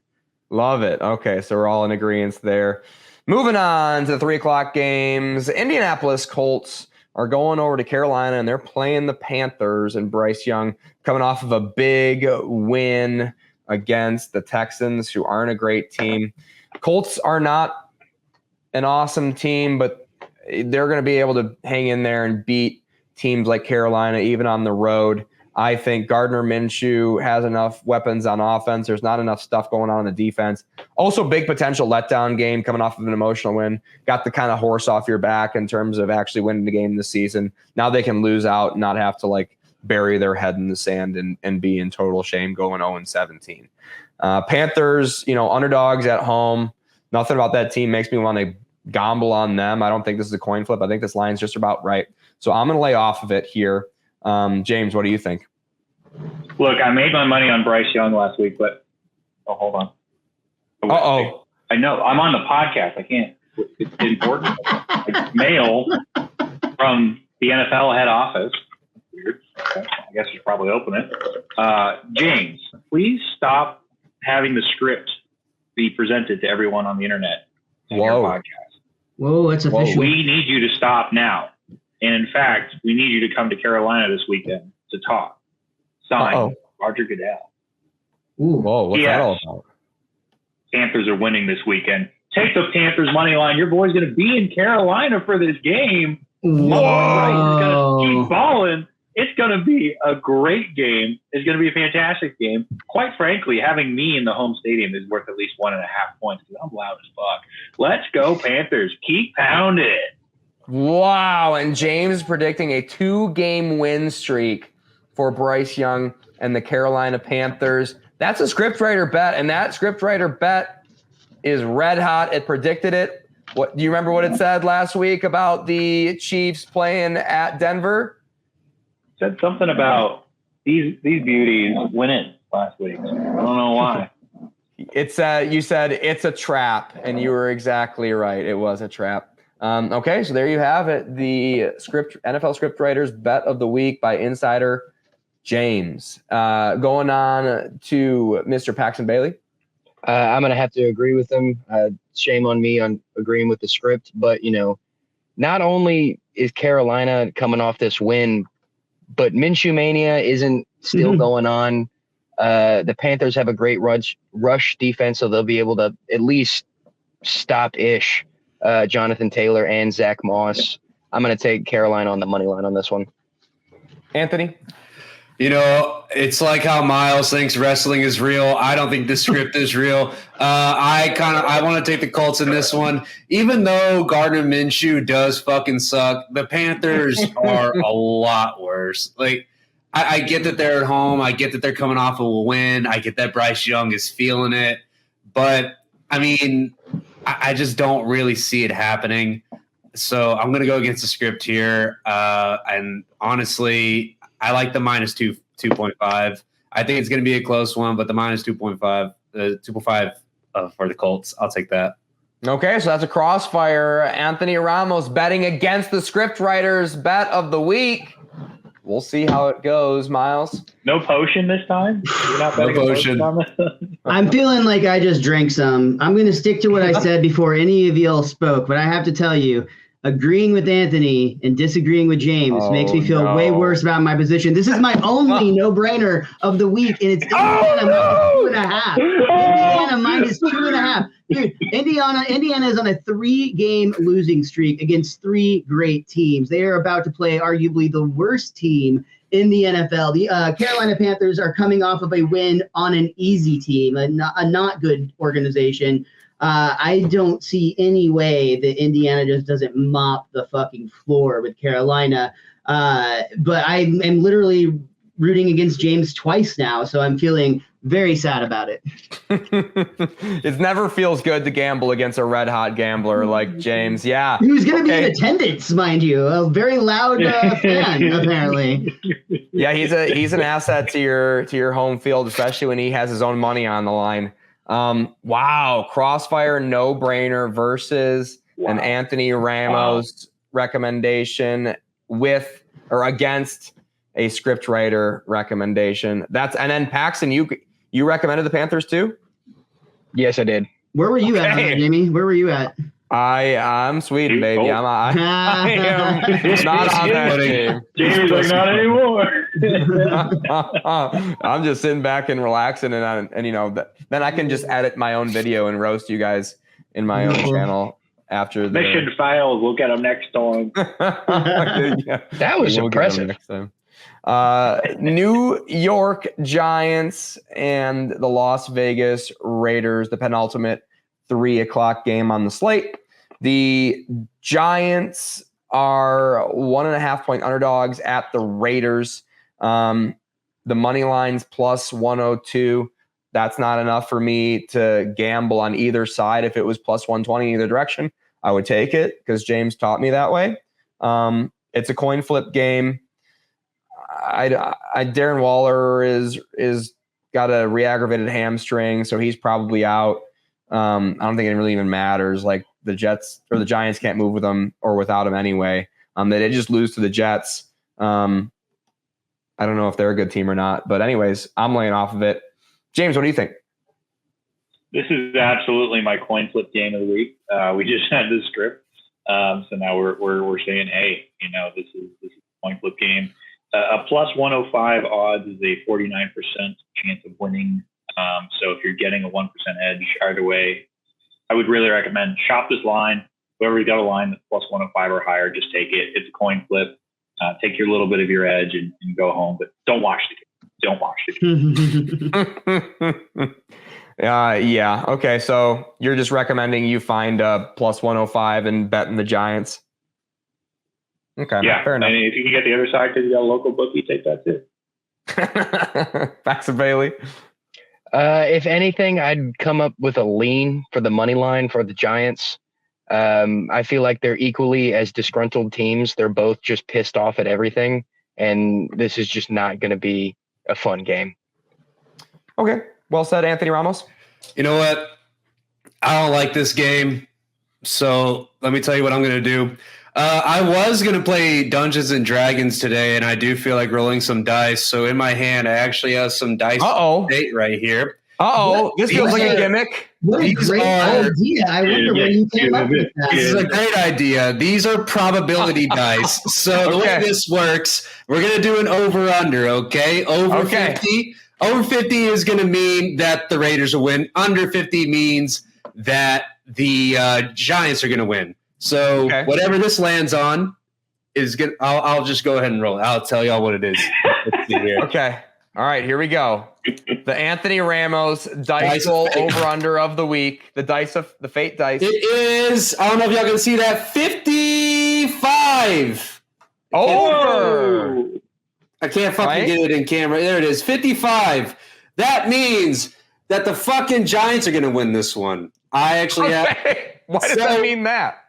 Love it. Okay, so we're all in agreement there. Moving on to the 3 o'clock games. Indianapolis Colts are going over to Carolina, and they're playing the Panthers, and Bryce Young coming off of a big win against the Texans, who aren't a great team. Colts are not an awesome team, but they're going to be able to hang in there and beat teams like Carolina, even on the road. I think Gardner Minshew has enough weapons on offense. There's not enough stuff going on the defense. Also, big potential letdown game coming off of an emotional win. Got the kind of horse off your back in terms of actually winning the game this season. Now they can lose out and not have to like bury their head in the sand and be in total shame going 0-17. Panthers, underdogs at home. Nothing about that team makes me want to gamble on them. I don't think this is a coin flip. I think this line's just about right. So I'm going to lay off of it here. James, what do you think? Look, I made my money on Bryce Young last week, but hold on. Uh-oh. I know. I'm on the podcast. I can't. It's important. Mail from the NFL head office. Weird. Okay. I guess you should probably open it. James, please stop having the script be presented to everyone on the internet on your podcast. Whoa, that's official. We need you to stop now. And in fact, we need you to come to Carolina this weekend to talk. Signed, Roger Goodell. Ooh. Whoa, what's that all about? Panthers are winning this weekend. Take the Panthers money line. Your boy's going to be in Carolina for this game. Whoa. He's going to keep balling. It's going to be a great game. It's going to be a fantastic game. Quite frankly, having me in the home stadium is worth at least 1.5 points because I'm loud as fuck. Let's go, Panthers. Keep pounding it. Wow. And James predicting a 2-game win streak for Bryce Young and the Carolina Panthers. That's a scriptwriter bet, and that scriptwriter bet is red hot. It predicted it. What do you remember what it said last week about the Chiefs playing at Denver? Said something about these beauties winning last week. I don't know why. You said it's a trap, and you were exactly right. It was a trap. Okay, so there you have it. The NFL scriptwriters bet of the week by insider James. Going on to Mr. Paxton Bailey. I'm going to have to agree with him. Shame on me on agreeing with the script. But, not only is Carolina coming off this win, but Minshew Mania isn't still going on. The Panthers have a great rush defense, so they'll be able to at least stop-ish Jonathan Taylor and Zach Moss. I'm going to take Carolina on the money line on this one. Anthony? It's like how Miles thinks wrestling is real. I don't think the script is real. I want to take the Colts in this one. Even though Gardner Minshew does fucking suck, the Panthers are a lot worse. Like, I get that they're at home. I get that they're coming off of a win. I get that Bryce Young is feeling it. But, I mean, I just don't really see it happening. So I'm going to go against the script here. And honestly, I like the minus 2.5. I think it's going to be a close one, but the minus 2.5 for the Colts, I'll take that. Okay, so that's a crossfire. Anthony Ramos betting against the scriptwriters bet of the week. We'll see how it goes, Miles. No potion this time? You're not betting No potion. on this? I'm feeling like I just drank some. I'm going to stick to what I said before any of y'all spoke, but I have to tell you, agreeing with Anthony and disagreeing with James makes me feel way worse about my position. This is my only no-brainer of the week, and it's Indiana minus 2.5. Indiana minus 2.5. Dude, Indiana is on a 3-game losing streak against 3 great teams. They are about to play arguably the worst team in the NFL. The Carolina Panthers are coming off of a win on an easy team, a not good organization. I don't see any way that Indiana just doesn't mop the fucking floor with Carolina. But I am literally rooting against James twice now, so I'm feeling very sad about it. It never feels good to gamble against a red-hot gambler like James. Yeah. Who's going to be in attendance, mind you. A very loud fan, apparently. Yeah, he's an asset to your home field, especially when he has his own money on the line. Wow, crossfire no-brainer versus an Anthony Ramos recommendation with or against a script writer recommendation. And then Paxton, you recommended the Panthers too? Yes, I did. Where were you at, Jamie? Where were you at? I'm Sweden, baby. I am not on that team. Jamie's like, not anymore. I'm just sitting back and relaxing, and then I can just edit my own video and roast you guys in my own channel after the mission failed. We'll get them next time. Yeah. That was impressive. Next time. New York Giants and the Las Vegas Raiders, the penultimate 3:00 game on the slate. The Giants are 1.5 point underdogs at the Raiders. The money line's plus 102. That's not enough for me to gamble on either side. If it was plus 120 either direction, I would take it because James taught me that way. It's a coin flip game. Darren Waller is got a re-aggravated hamstring, so he's probably out. I don't think it really even matters. Like the Jets or the Giants can't move with him or without him anyway. They did just lose to the Jets. I don't know if they're a good team or not, but anyways, I'm laying off of it. James, what do you think? This is absolutely my coin flip game of the week. We just had the script, so now we're saying, hey, this is a coin flip game. A plus 105 odds is a 49% chance of winning. So if you're getting a 1% edge either way, I would really recommend shop this line. Whoever's got a line that's plus 105 or higher, just take it. It's a coin flip. Take your little bit of your edge and go home, but don't watch the game. Don't watch the game. Yeah. Okay. So you're just recommending you find a plus 105 and bet in the Giants. Okay. Yeah. Fair enough. And if you can get the other side because you got a local bookie, take that too. Paxton Bailey. If anything, I'd come up with a lean for the money line for the Giants. I feel like they're equally as disgruntled teams. They're both just pissed off at everything, and this is just not going to be a fun game. Okay. Well said, Anthony Ramos. You know what? I don't like this game, so let me tell you what I'm going to do. I was going to play Dungeons and Dragons today, and I do feel like rolling some dice. So in my hand, I actually have some dice date right here. This feels like a gimmick. What a great idea. I wonder where you came up with that. This is a great idea. These are probability dice. So the way this works, we're going to do an over-under, okay? Over 50. Over 50 is going to mean that the Raiders will win. Under 50 means that the Giants are going to win. So whatever this lands on is good. I'll just go ahead and roll it. I'll tell y'all what it is. Let's see here. Okay. All right, here we go. The Anthony Ramos dice roll over under of the week. The fate dice. It is, I don't know if y'all can see that, 55. Over. I can't fucking get it in camera. There it is, 55. That means that the fucking Giants are going to win this one. I actually have. Why does that mean that?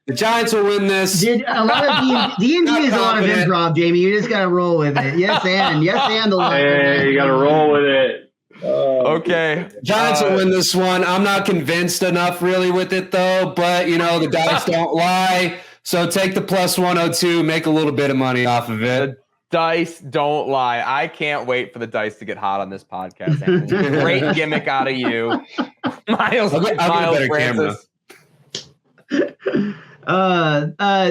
The Giants will win this. A lot of D&D is a lot of improv, Jamie. You just got to roll with it. Yes, and the line. Hey, you got to roll with it. Okay. Giants will win this one. I'm not convinced enough really with it though, but the dice don't lie. So take the plus 102, make a little bit of money off of it. The dice don't lie. I can't wait for the dice to get hot on this podcast. Anthony. Great gimmick out of you. Miles I'll get a better Francis. Camera.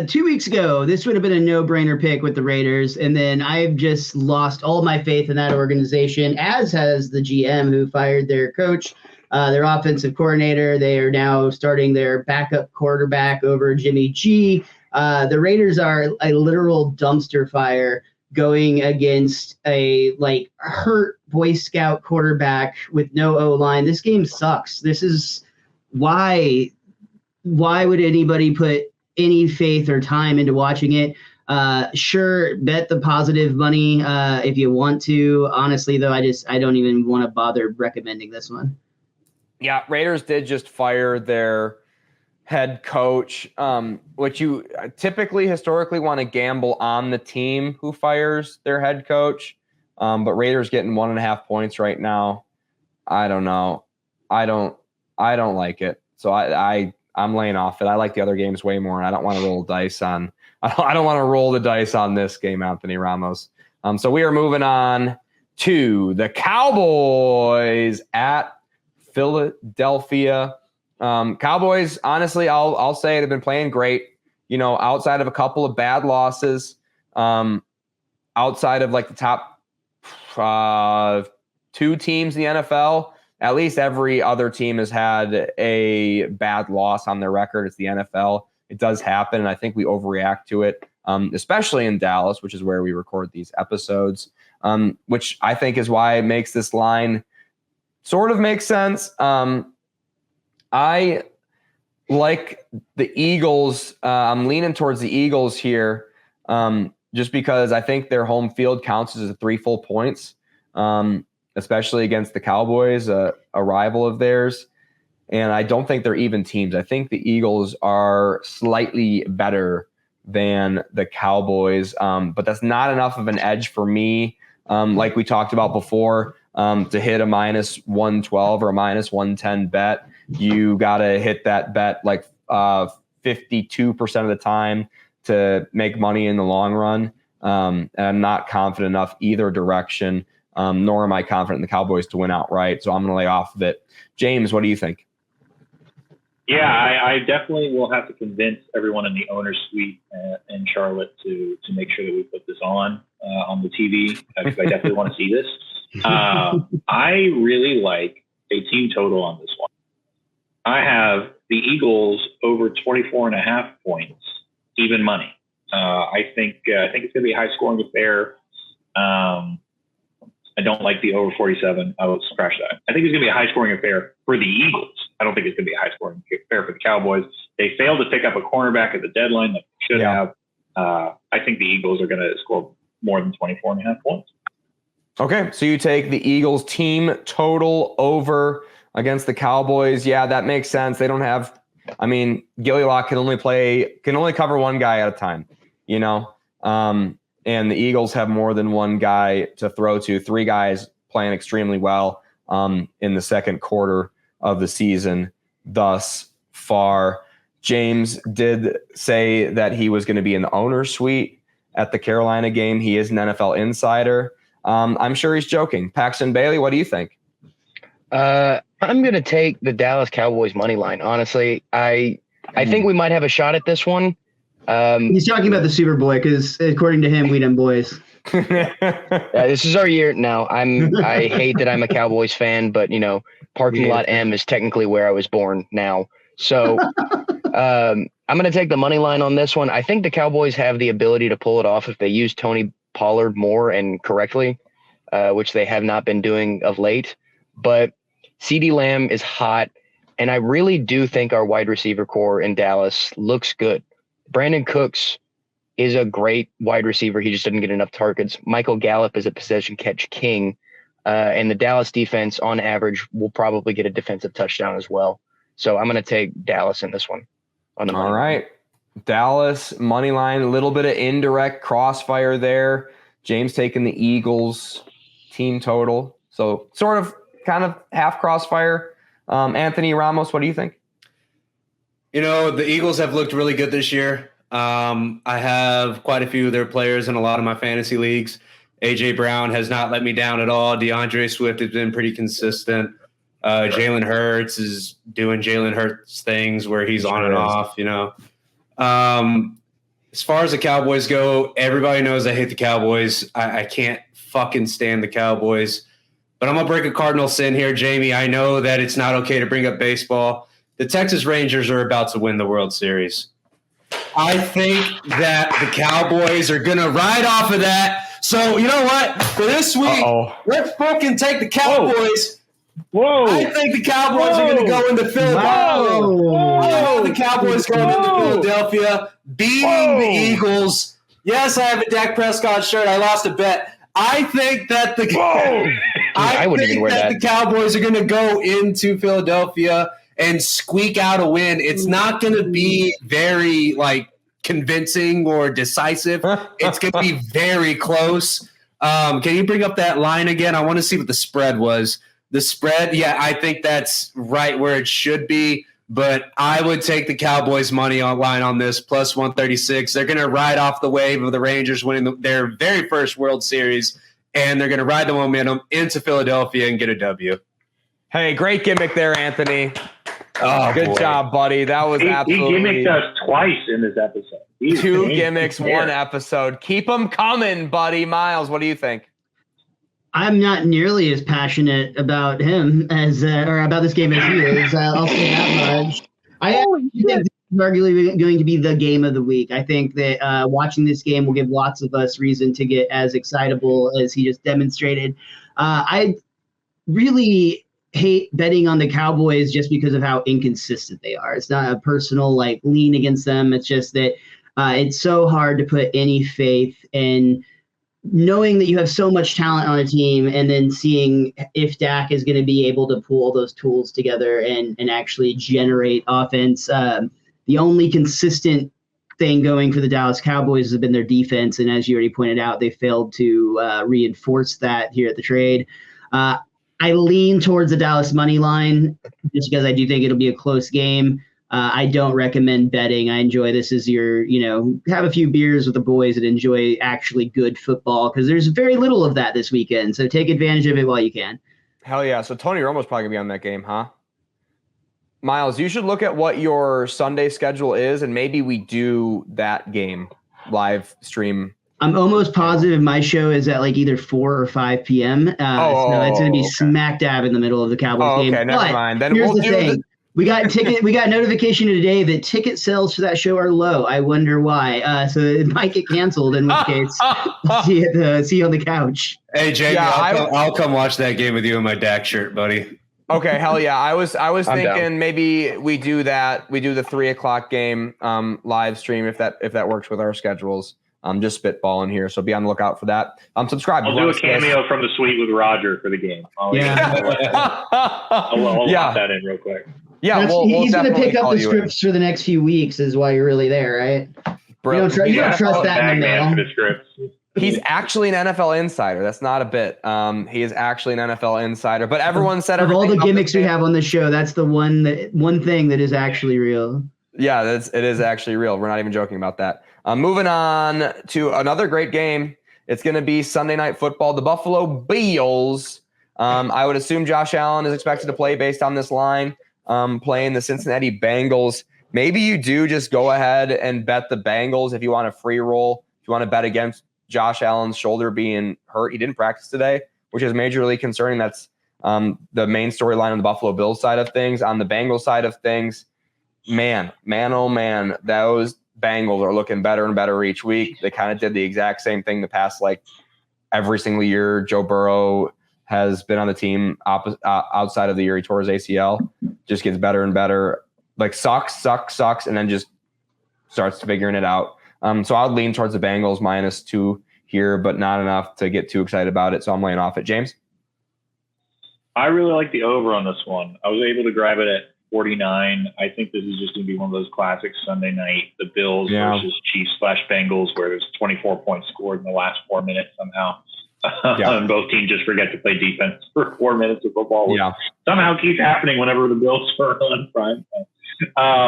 2 weeks ago, this would have been a no-brainer pick with the Raiders, and then I've just lost all my faith in that organization, as has the GM who fired their coach, their offensive coordinator. They are now starting their backup quarterback over Jimmy G. The Raiders are a literal dumpster fire going against a hurt Boy Scout quarterback with no O-line. This game sucks. This is why would anybody put any faith or time into watching it? Sure, bet the positive money if you want to. Honestly, though, I don't even want to bother recommending this one. Yeah, Raiders did just fire their head coach, which you typically historically want to gamble on the team who fires their head coach. But Raiders getting 1.5 points right now. I don't know. I don't like it. So I'm laying off it. I like the other games way more, and I don't want to roll dice on. I don't want to roll the dice on this game, Anthony Ramos. So we are moving on to the Cowboys at Philadelphia. Cowboys, honestly, I'll say they've been playing great. Outside of a couple of bad losses, outside of like the top 2 teams in the NFL, at least every other team has had a bad loss on their record. It's the NFL. It does happen, and I think we overreact to it, especially in Dallas, which is where we record these episodes, which I think is why it makes this line sort of make sense. I like the Eagles. I'm leaning towards the Eagles here, just because I think their home field counts as 3 full points, especially against the Cowboys, a rival of theirs. And I don't think they're even teams. I think the Eagles are slightly better than the Cowboys, but that's not enough of an edge for me, like we talked about before, to hit a minus 112 or a minus 110 bet. You got to hit that bet like 52% of the time to make money in the long run. And I'm not confident enough either direction, nor am I confident in the Cowboys to win outright. So I'm going to lay off of it. James, what do you think? Yeah, I definitely will have to convince everyone in the owner's suite in Charlotte to make sure that we put this on the TV, because I definitely want to see this. I really like a team total on this one. I have the Eagles over 24.5 points, even money. I think it's going to be a high-scoring affair. I don't like the over 47. I will scratch that. I think it's going to be a high-scoring affair for the Eagles. I don't think it's going to be a high-scoring affair for the Cowboys. They failed to pick up a cornerback at the deadline that they should have. I think the Eagles are going to score more than 24.5 points. Okay, so you take the Eagles team total over against the Cowboys. Yeah, that makes sense. They don't have – Gilly Lock can only cover one guy at a time, and the Eagles have more than one guy to throw to. 3 guys playing extremely well in the second quarter of the season thus far. James did say that he was going to be in the owner's suite at the Carolina game. He is an NFL insider. I'm sure he's joking. Paxton Bailey, what do you think? I'm going to take the Dallas Cowboys money line. Honestly, I think we might have a shot at this one. He's talking about the Super Bowl because, according to him, we them boys. This is our year now. I hate that I'm a Cowboys fan, but parking lot M is technically where I was born now. So I'm going to take the money line on this one. I think the Cowboys have the ability to pull it off if they use Tony Pollard more and correctly, which they have not been doing of late. But CeeDee Lamb is hot, and I really do think our wide receiver core in Dallas looks good. Brandon Cooks is a great wide receiver. He just didn't get enough targets. Michael Gallup is a possession catch king. And the Dallas defense, on average, will probably get a defensive touchdown as well. So I'm going to take Dallas in this one. All right. Dallas, money line, a little bit of indirect crossfire there. James taking the Eagles team total. So sort of kind of half crossfire. Anthony Ramos, what do you think? The Eagles have looked really good this year. I have quite a few of their players in a lot of my fantasy leagues. A.J. Brown has not let me down at all. DeAndre Swift has been pretty consistent. Jalen Hurts is doing Jalen Hurts things where he's on and off, As far as the Cowboys go, everybody knows I hate the Cowboys. I can't fucking stand the Cowboys. But I'm going to break a cardinal sin here, Jamie. I know that it's not okay to bring up baseball. The Texas Rangers are about to win the World Series. I think that the Cowboys are going to ride off of that. So, you know what? For this week, let's fucking take the Cowboys. Whoa. I think the Cowboys are going to go into Philadelphia. I know the Cowboys going into Philadelphia, beating the Eagles. Yes, I have a Dak Prescott shirt. I lost a bet. I think that the Cowboys are going to go into Philadelphia and squeak out a win. It's not going to be very convincing or decisive. It's going to be very close. Can you bring up that line again? I want to see what the spread was. The spread, yeah, I think that's right where it should be. but I would take the Cowboys money line on this, plus 136. They're going to ride off the wave of the Rangers winning their very first World Series, and they're going to ride the momentum into Philadelphia and get a W. Hey, great gimmick there, Anthony. Oh, Good job, buddy. That was absolutely. He gimmicked us twice in this episode. Two gimmicks, one episode. Keep them coming, buddy. Miles, what do you think? I'm not nearly as passionate about him as or about this game as he is. I'll say that much. I actually think this is arguably going to be the game of the week. I think that watching this game will give lots of us reason to get as excitable as he just demonstrated. I really hate betting on the Cowboys just because of how inconsistent they are. It's not a personal lean against them. It's just that it's so hard to put any faith in knowing that you have so much talent on a team and then seeing if Dak is going to be able to pull all those tools together and actually generate offense. The only consistent thing going for the Dallas Cowboys has been their defense. And as you already pointed out, they failed to reinforce that here at the trade. I lean towards the Dallas money line just because I do think it'll be a close game. I don't recommend betting. I enjoy this as your, have a few beers with the boys and enjoy actually good football because there's very little of that this weekend. So take advantage of it while you can. Hell yeah. So Tony Romo's probably going to be on that game, huh? Miles, you should look at what your Sunday schedule is and maybe we do that game live stream. I'm almost positive my show is at either 4 or 5 p.m. So it's going to be smack dab in the middle of the Cowboys game. Okay, never mind. Then here's the thing. We got notification today that ticket sales for that show are low. I wonder why. So it might get canceled, in which case see you on the couch. Hey, Jamie, I'll come watch that game with you in my Dak shirt, buddy. Okay, hell yeah. I was thinking maybe we do that. We do the 3:00 game live stream if that works with our schedules. I'm just spitballing here, so be on the lookout for that. Subscribe. I'll do a cameo from the suite with Roger for the game. I'll lock that in real quick. Yeah, he's going to pick up the scripts for the next few weeks is why you're really there, right? Bro, you don't trust that in the mail. For the scripts. He's actually an NFL insider. That's not a bit. He is actually an NFL insider. But everyone said of all the gimmicks we have on the show, that's the one thing that is actually real. Yeah, it is actually real. We're not even joking about that. Moving on to another great game. It's going to be Sunday Night Football. The Buffalo Bills. I would assume Josh Allen is expected to play based on this line. Playing the Cincinnati Bengals. Maybe you do just go ahead and bet the Bengals if you want a free roll. If you want to bet against Josh Allen's shoulder being hurt. He didn't practice today, which is majorly concerning. That's the main storyline on the Buffalo Bills side of things. On the Bengals side of things, man, oh man, those Bengals are looking better and better each week. They kind of did the exact same thing the past every single year. Joe Burrow has been on the team outside of the year he tore his ACL. Just gets better and better. Sucks, and then just starts figuring it out. So I would lean towards the Bengals -2 here, but not enough to get too excited about it. So I'm laying off it. James? I really like the over on this one. I was able to grab it at 49. I think this is just going to be one of those classic Sunday night, the Bills versus Chiefs/Bengals, where there's 24 points scored in the last 4 minutes somehow. And both teams just forget to play defense for 4 minutes of football. Which somehow keeps happening whenever the Bills are on prime time.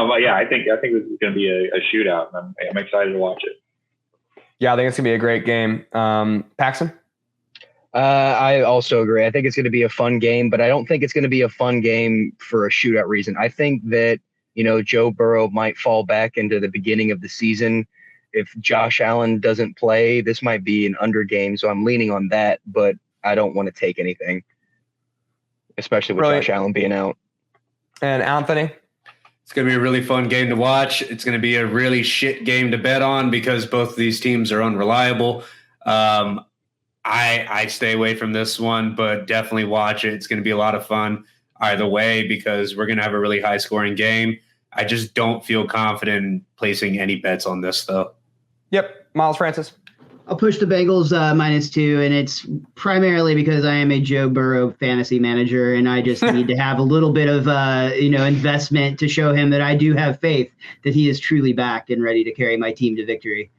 But yeah, I think this is going to be a shootout, and I'm excited to watch it. Yeah, I think it's going to be a great game. Paxton? I also agree. I think it's going to be a fun game, but I don't think it's going to be a fun game for a shootout reason. I think that, Joe Burrow might fall back into the beginning of the season. If Josh Allen doesn't play, this might be an under game. So I'm leaning on that, but I don't want to take anything, especially with Josh Allen being out. And Anthony? It's going to be a really fun game to watch. It's going to be a really shit game to bet on because both of these teams are unreliable. I stay away from this one, but definitely watch it. It's going to be a lot of fun either way because we're going to have a really high-scoring game. I just don't feel confident in placing any bets on this, though. Yep. Miles Francis? I'll push the Bengals -2, and it's primarily because I am a Joe Burrow fantasy manager, and I just need to have a little bit of investment to show him that I do have faith that he is truly back and ready to carry my team to victory.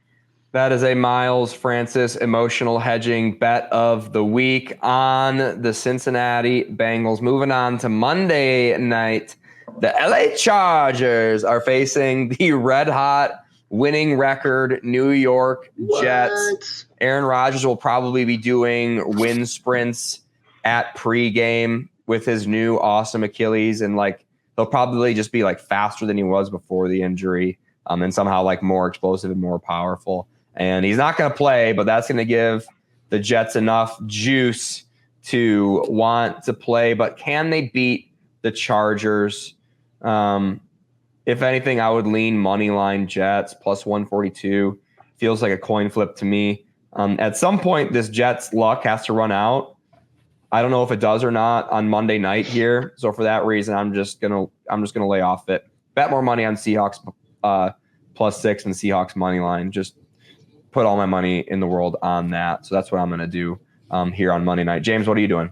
That is a Miles Francis emotional hedging bet of the week on the Cincinnati Bengals. Moving on to Monday night The LA Chargers are facing the red hot winning record New York Jets. Aaron Rodgers will probably be doing wind sprints at pregame with his new awesome Achilles, and like he'll probably just be like faster than he was before the injury, and somehow like more explosive and more powerful. And he's not going to play, but that's going to give the Jets enough juice to want to play. But can they beat the Chargers? If anything, I would lean money line Jets plus 142. Feels like a coin flip to me. At some point, this Jets luck has to run out. I don't know if it does or not on Monday night here. So for that reason, I'm just gonna lay off it. Bet more money on Seahawks plus 6 and Seahawks money line. Just put all my money in the world on that. So that's what I'm gonna do here on Monday night. James, what are you doing?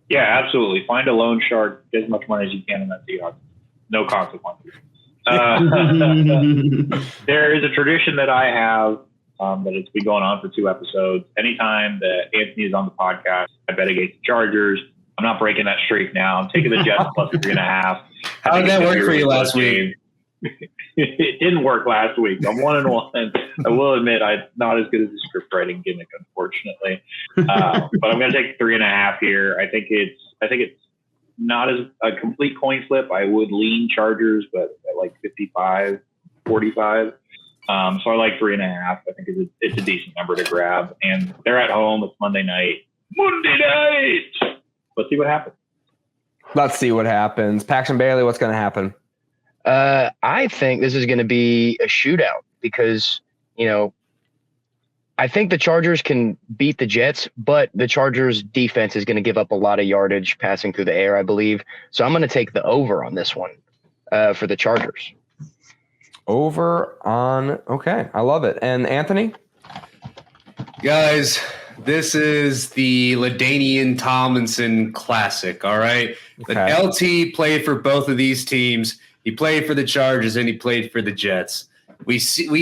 Yeah, absolutely. Find a loan shark, get as much money as you can in that Seahawks. No consequences. There is a tradition that I have that it's been going on for 2 episodes. Anytime that Anthony is on the podcast, I bet against the Chargers. I'm not breaking that streak now. I'm taking the Jets plus 3.5. How did that work for you last week? It didn't work last week. I'm 1-1. I will admit I'm not as good as the script writing gimmick, unfortunately. But I'm going to take 3.5 here. I think it's not as a complete coin flip. I would lean Chargers, but at like 55-45. So I like 3.5. I think it's a decent number to grab. And they're at home. It's Monday night. Let's see what happens. Let's see what happens. Paxton Bailey, what's going to happen? I think this is going to be a shootout because, I think the Chargers can beat the Jets, but the Chargers defense is going to give up a lot of yardage passing through the air, I believe. So I'm going to take the over on this one for the Chargers. Over on, okay. I love it. And Anthony? Guys, this is the LaDainian Tomlinson classic, all right? Okay. The LT played for both of these teams. He played for the Chargers and he played for the Jets. We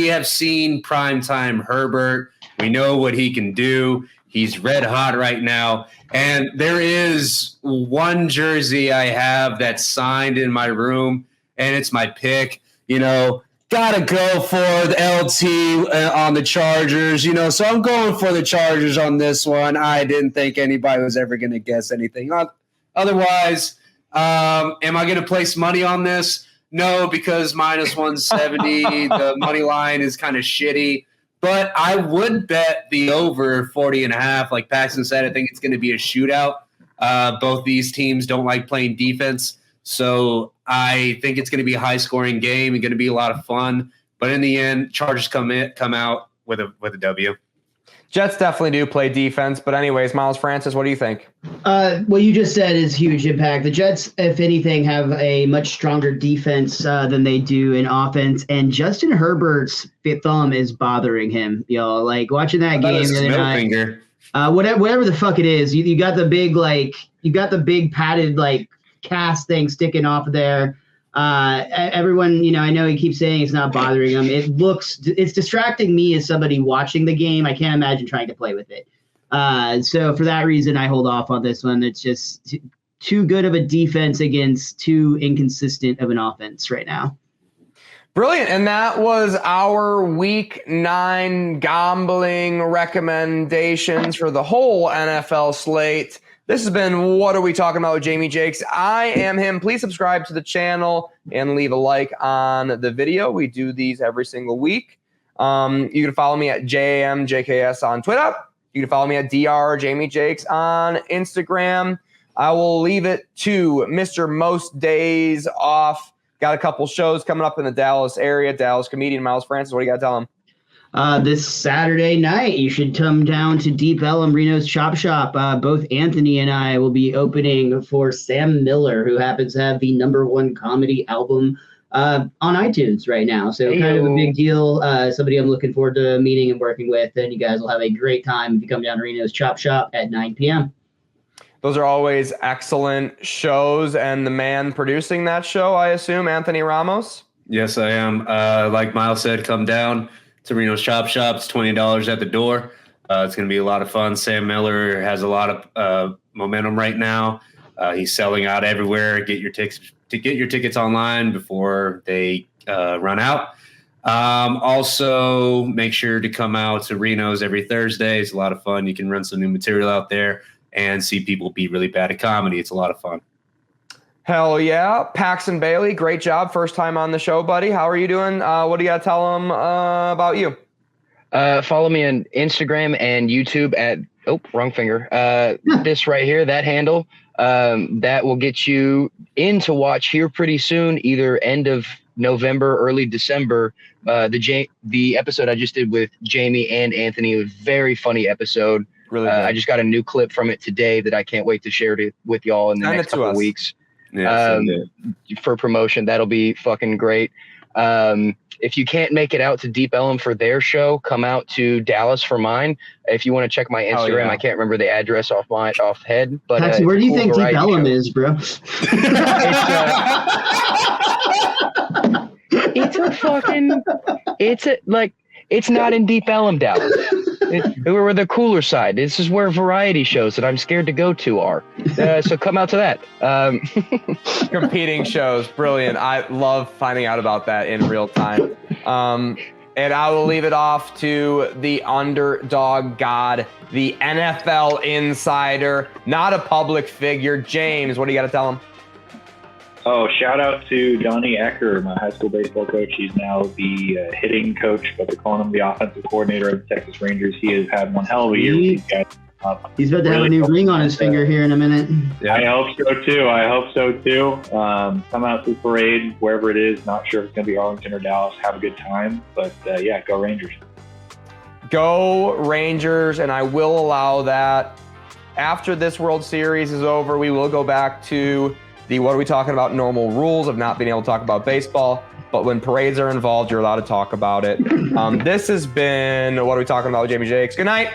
have seen primetime Herbert. We know what he can do. He's red hot right now. And there is one jersey I have that's signed in my room, and it's my pick. Gotta go for the LT on the Chargers. So I'm going for the Chargers on this one. I didn't think anybody was ever going to guess anything otherwise. Am I going to place money on this? No, because minus 170, the money line is kind of shitty. But I would bet the over 40.5. Like Paxton said, I think it's going to be a shootout. Both these teams don't like playing defense. So I think it's going to be a high-scoring game and going to be a lot of fun. But in the end, Chargers come out with a W. Jets definitely do play defense. But anyways, Miles Francis, what do you think? What you just said is huge impact. The Jets, if anything, have a much stronger defense than they do in offense. And Justin Herbert's thumb is bothering him. Like watching that game the other night. Whatever the fuck it is, you got the big padded like cast thing sticking off of there. Everyone, I know he keeps saying it's not bothering him. It's distracting me as somebody watching the game. I can't imagine trying to play with it. So for that reason, I hold off on this one. It's just too good of a defense against too inconsistent of an offense right now. Brilliant. And that was our week 9 gambling recommendations for the whole NFL slate. This has been What Are We Talking About with Jamie Jakes. I am him. Please subscribe to the channel and leave a like on the video. We do these every single week. You can follow me at JAMJKS on Twitter. You can follow me at DR Jamie Jakes on Instagram. I will leave it to Mr. Most Days Off. Got a couple shows coming up in the Dallas area. Dallas comedian Miles Francis. What do you got to tell him? This Saturday night, you should come down to Deep Ellum, Reno's Chop Shop. Both Anthony and I will be opening for Sam Miller, who happens to have the #1 comedy album on iTunes right now. So kind of a big deal. Somebody I'm looking forward to meeting and working with. And you guys will have a great time if you come down to Reno's Chop Shop at 9 p.m. Those are always excellent shows. And the man producing that show, I assume, Anthony Ramoz? Yes, I am. Like Miles said, come down to Reno's Chop Shop. It's $20 at the door. It's going to be a lot of fun. Sam Miller has a lot of momentum right now. He's selling out everywhere. Get your to get your tickets online before they run out. Also, make sure to come out to Reno's every Thursday. It's a lot of fun. You can run some new material out there and see people be really bad at comedy. It's a lot of fun. Hell yeah. Paxton Bailey, great job. First time on the show, buddy. How are you doing? What do you got to tell them about you? Follow me on Instagram and YouTube at wrong finger. This right here, that handle. That will get you in to watch here pretty soon, either end of November, early December. The episode I just did with Jamie and Anthony, a very funny episode. Really I just got a new clip from it today that I can't wait to share with y'all in the next couple of weeks. Yeah, for promotion. That'll be fucking great. If you can't make it out to Deep Ellum for their show, come out to Dallas for mine. If you want to check my Instagram, I can't remember the address off head. But Paxton, where do you think Deep Ellum is, bro? It's not in Deep Ellum, Dallas. We're the cooler side. This is where variety shows that I'm scared to go to are. So come out to that. Competing shows, brilliant. I love finding out about that in real time. And I will leave it off to the underdog god, the NFL insider, not a public figure. James, what do you got to tell him? Oh, shout out to Donnie Ecker, my high school baseball coach. He's now the hitting coach, but they're calling him the offensive coordinator of the Texas Rangers. He has had one hell of a year. He's about to have a new ring on his finger here in a minute. Yeah. I hope so too. Come out to the parade, wherever it is. Not sure if it's going to be Arlington or Dallas. Have a good time. But yeah, go Rangers. Go Rangers, and I will allow that. After this World Series is over, we will go back to the what are we talking about normal rules of not being able to talk about baseball. But when parades are involved, you're allowed to talk about it. This has been What Are We Talking About with Jamie Jakes. Good night.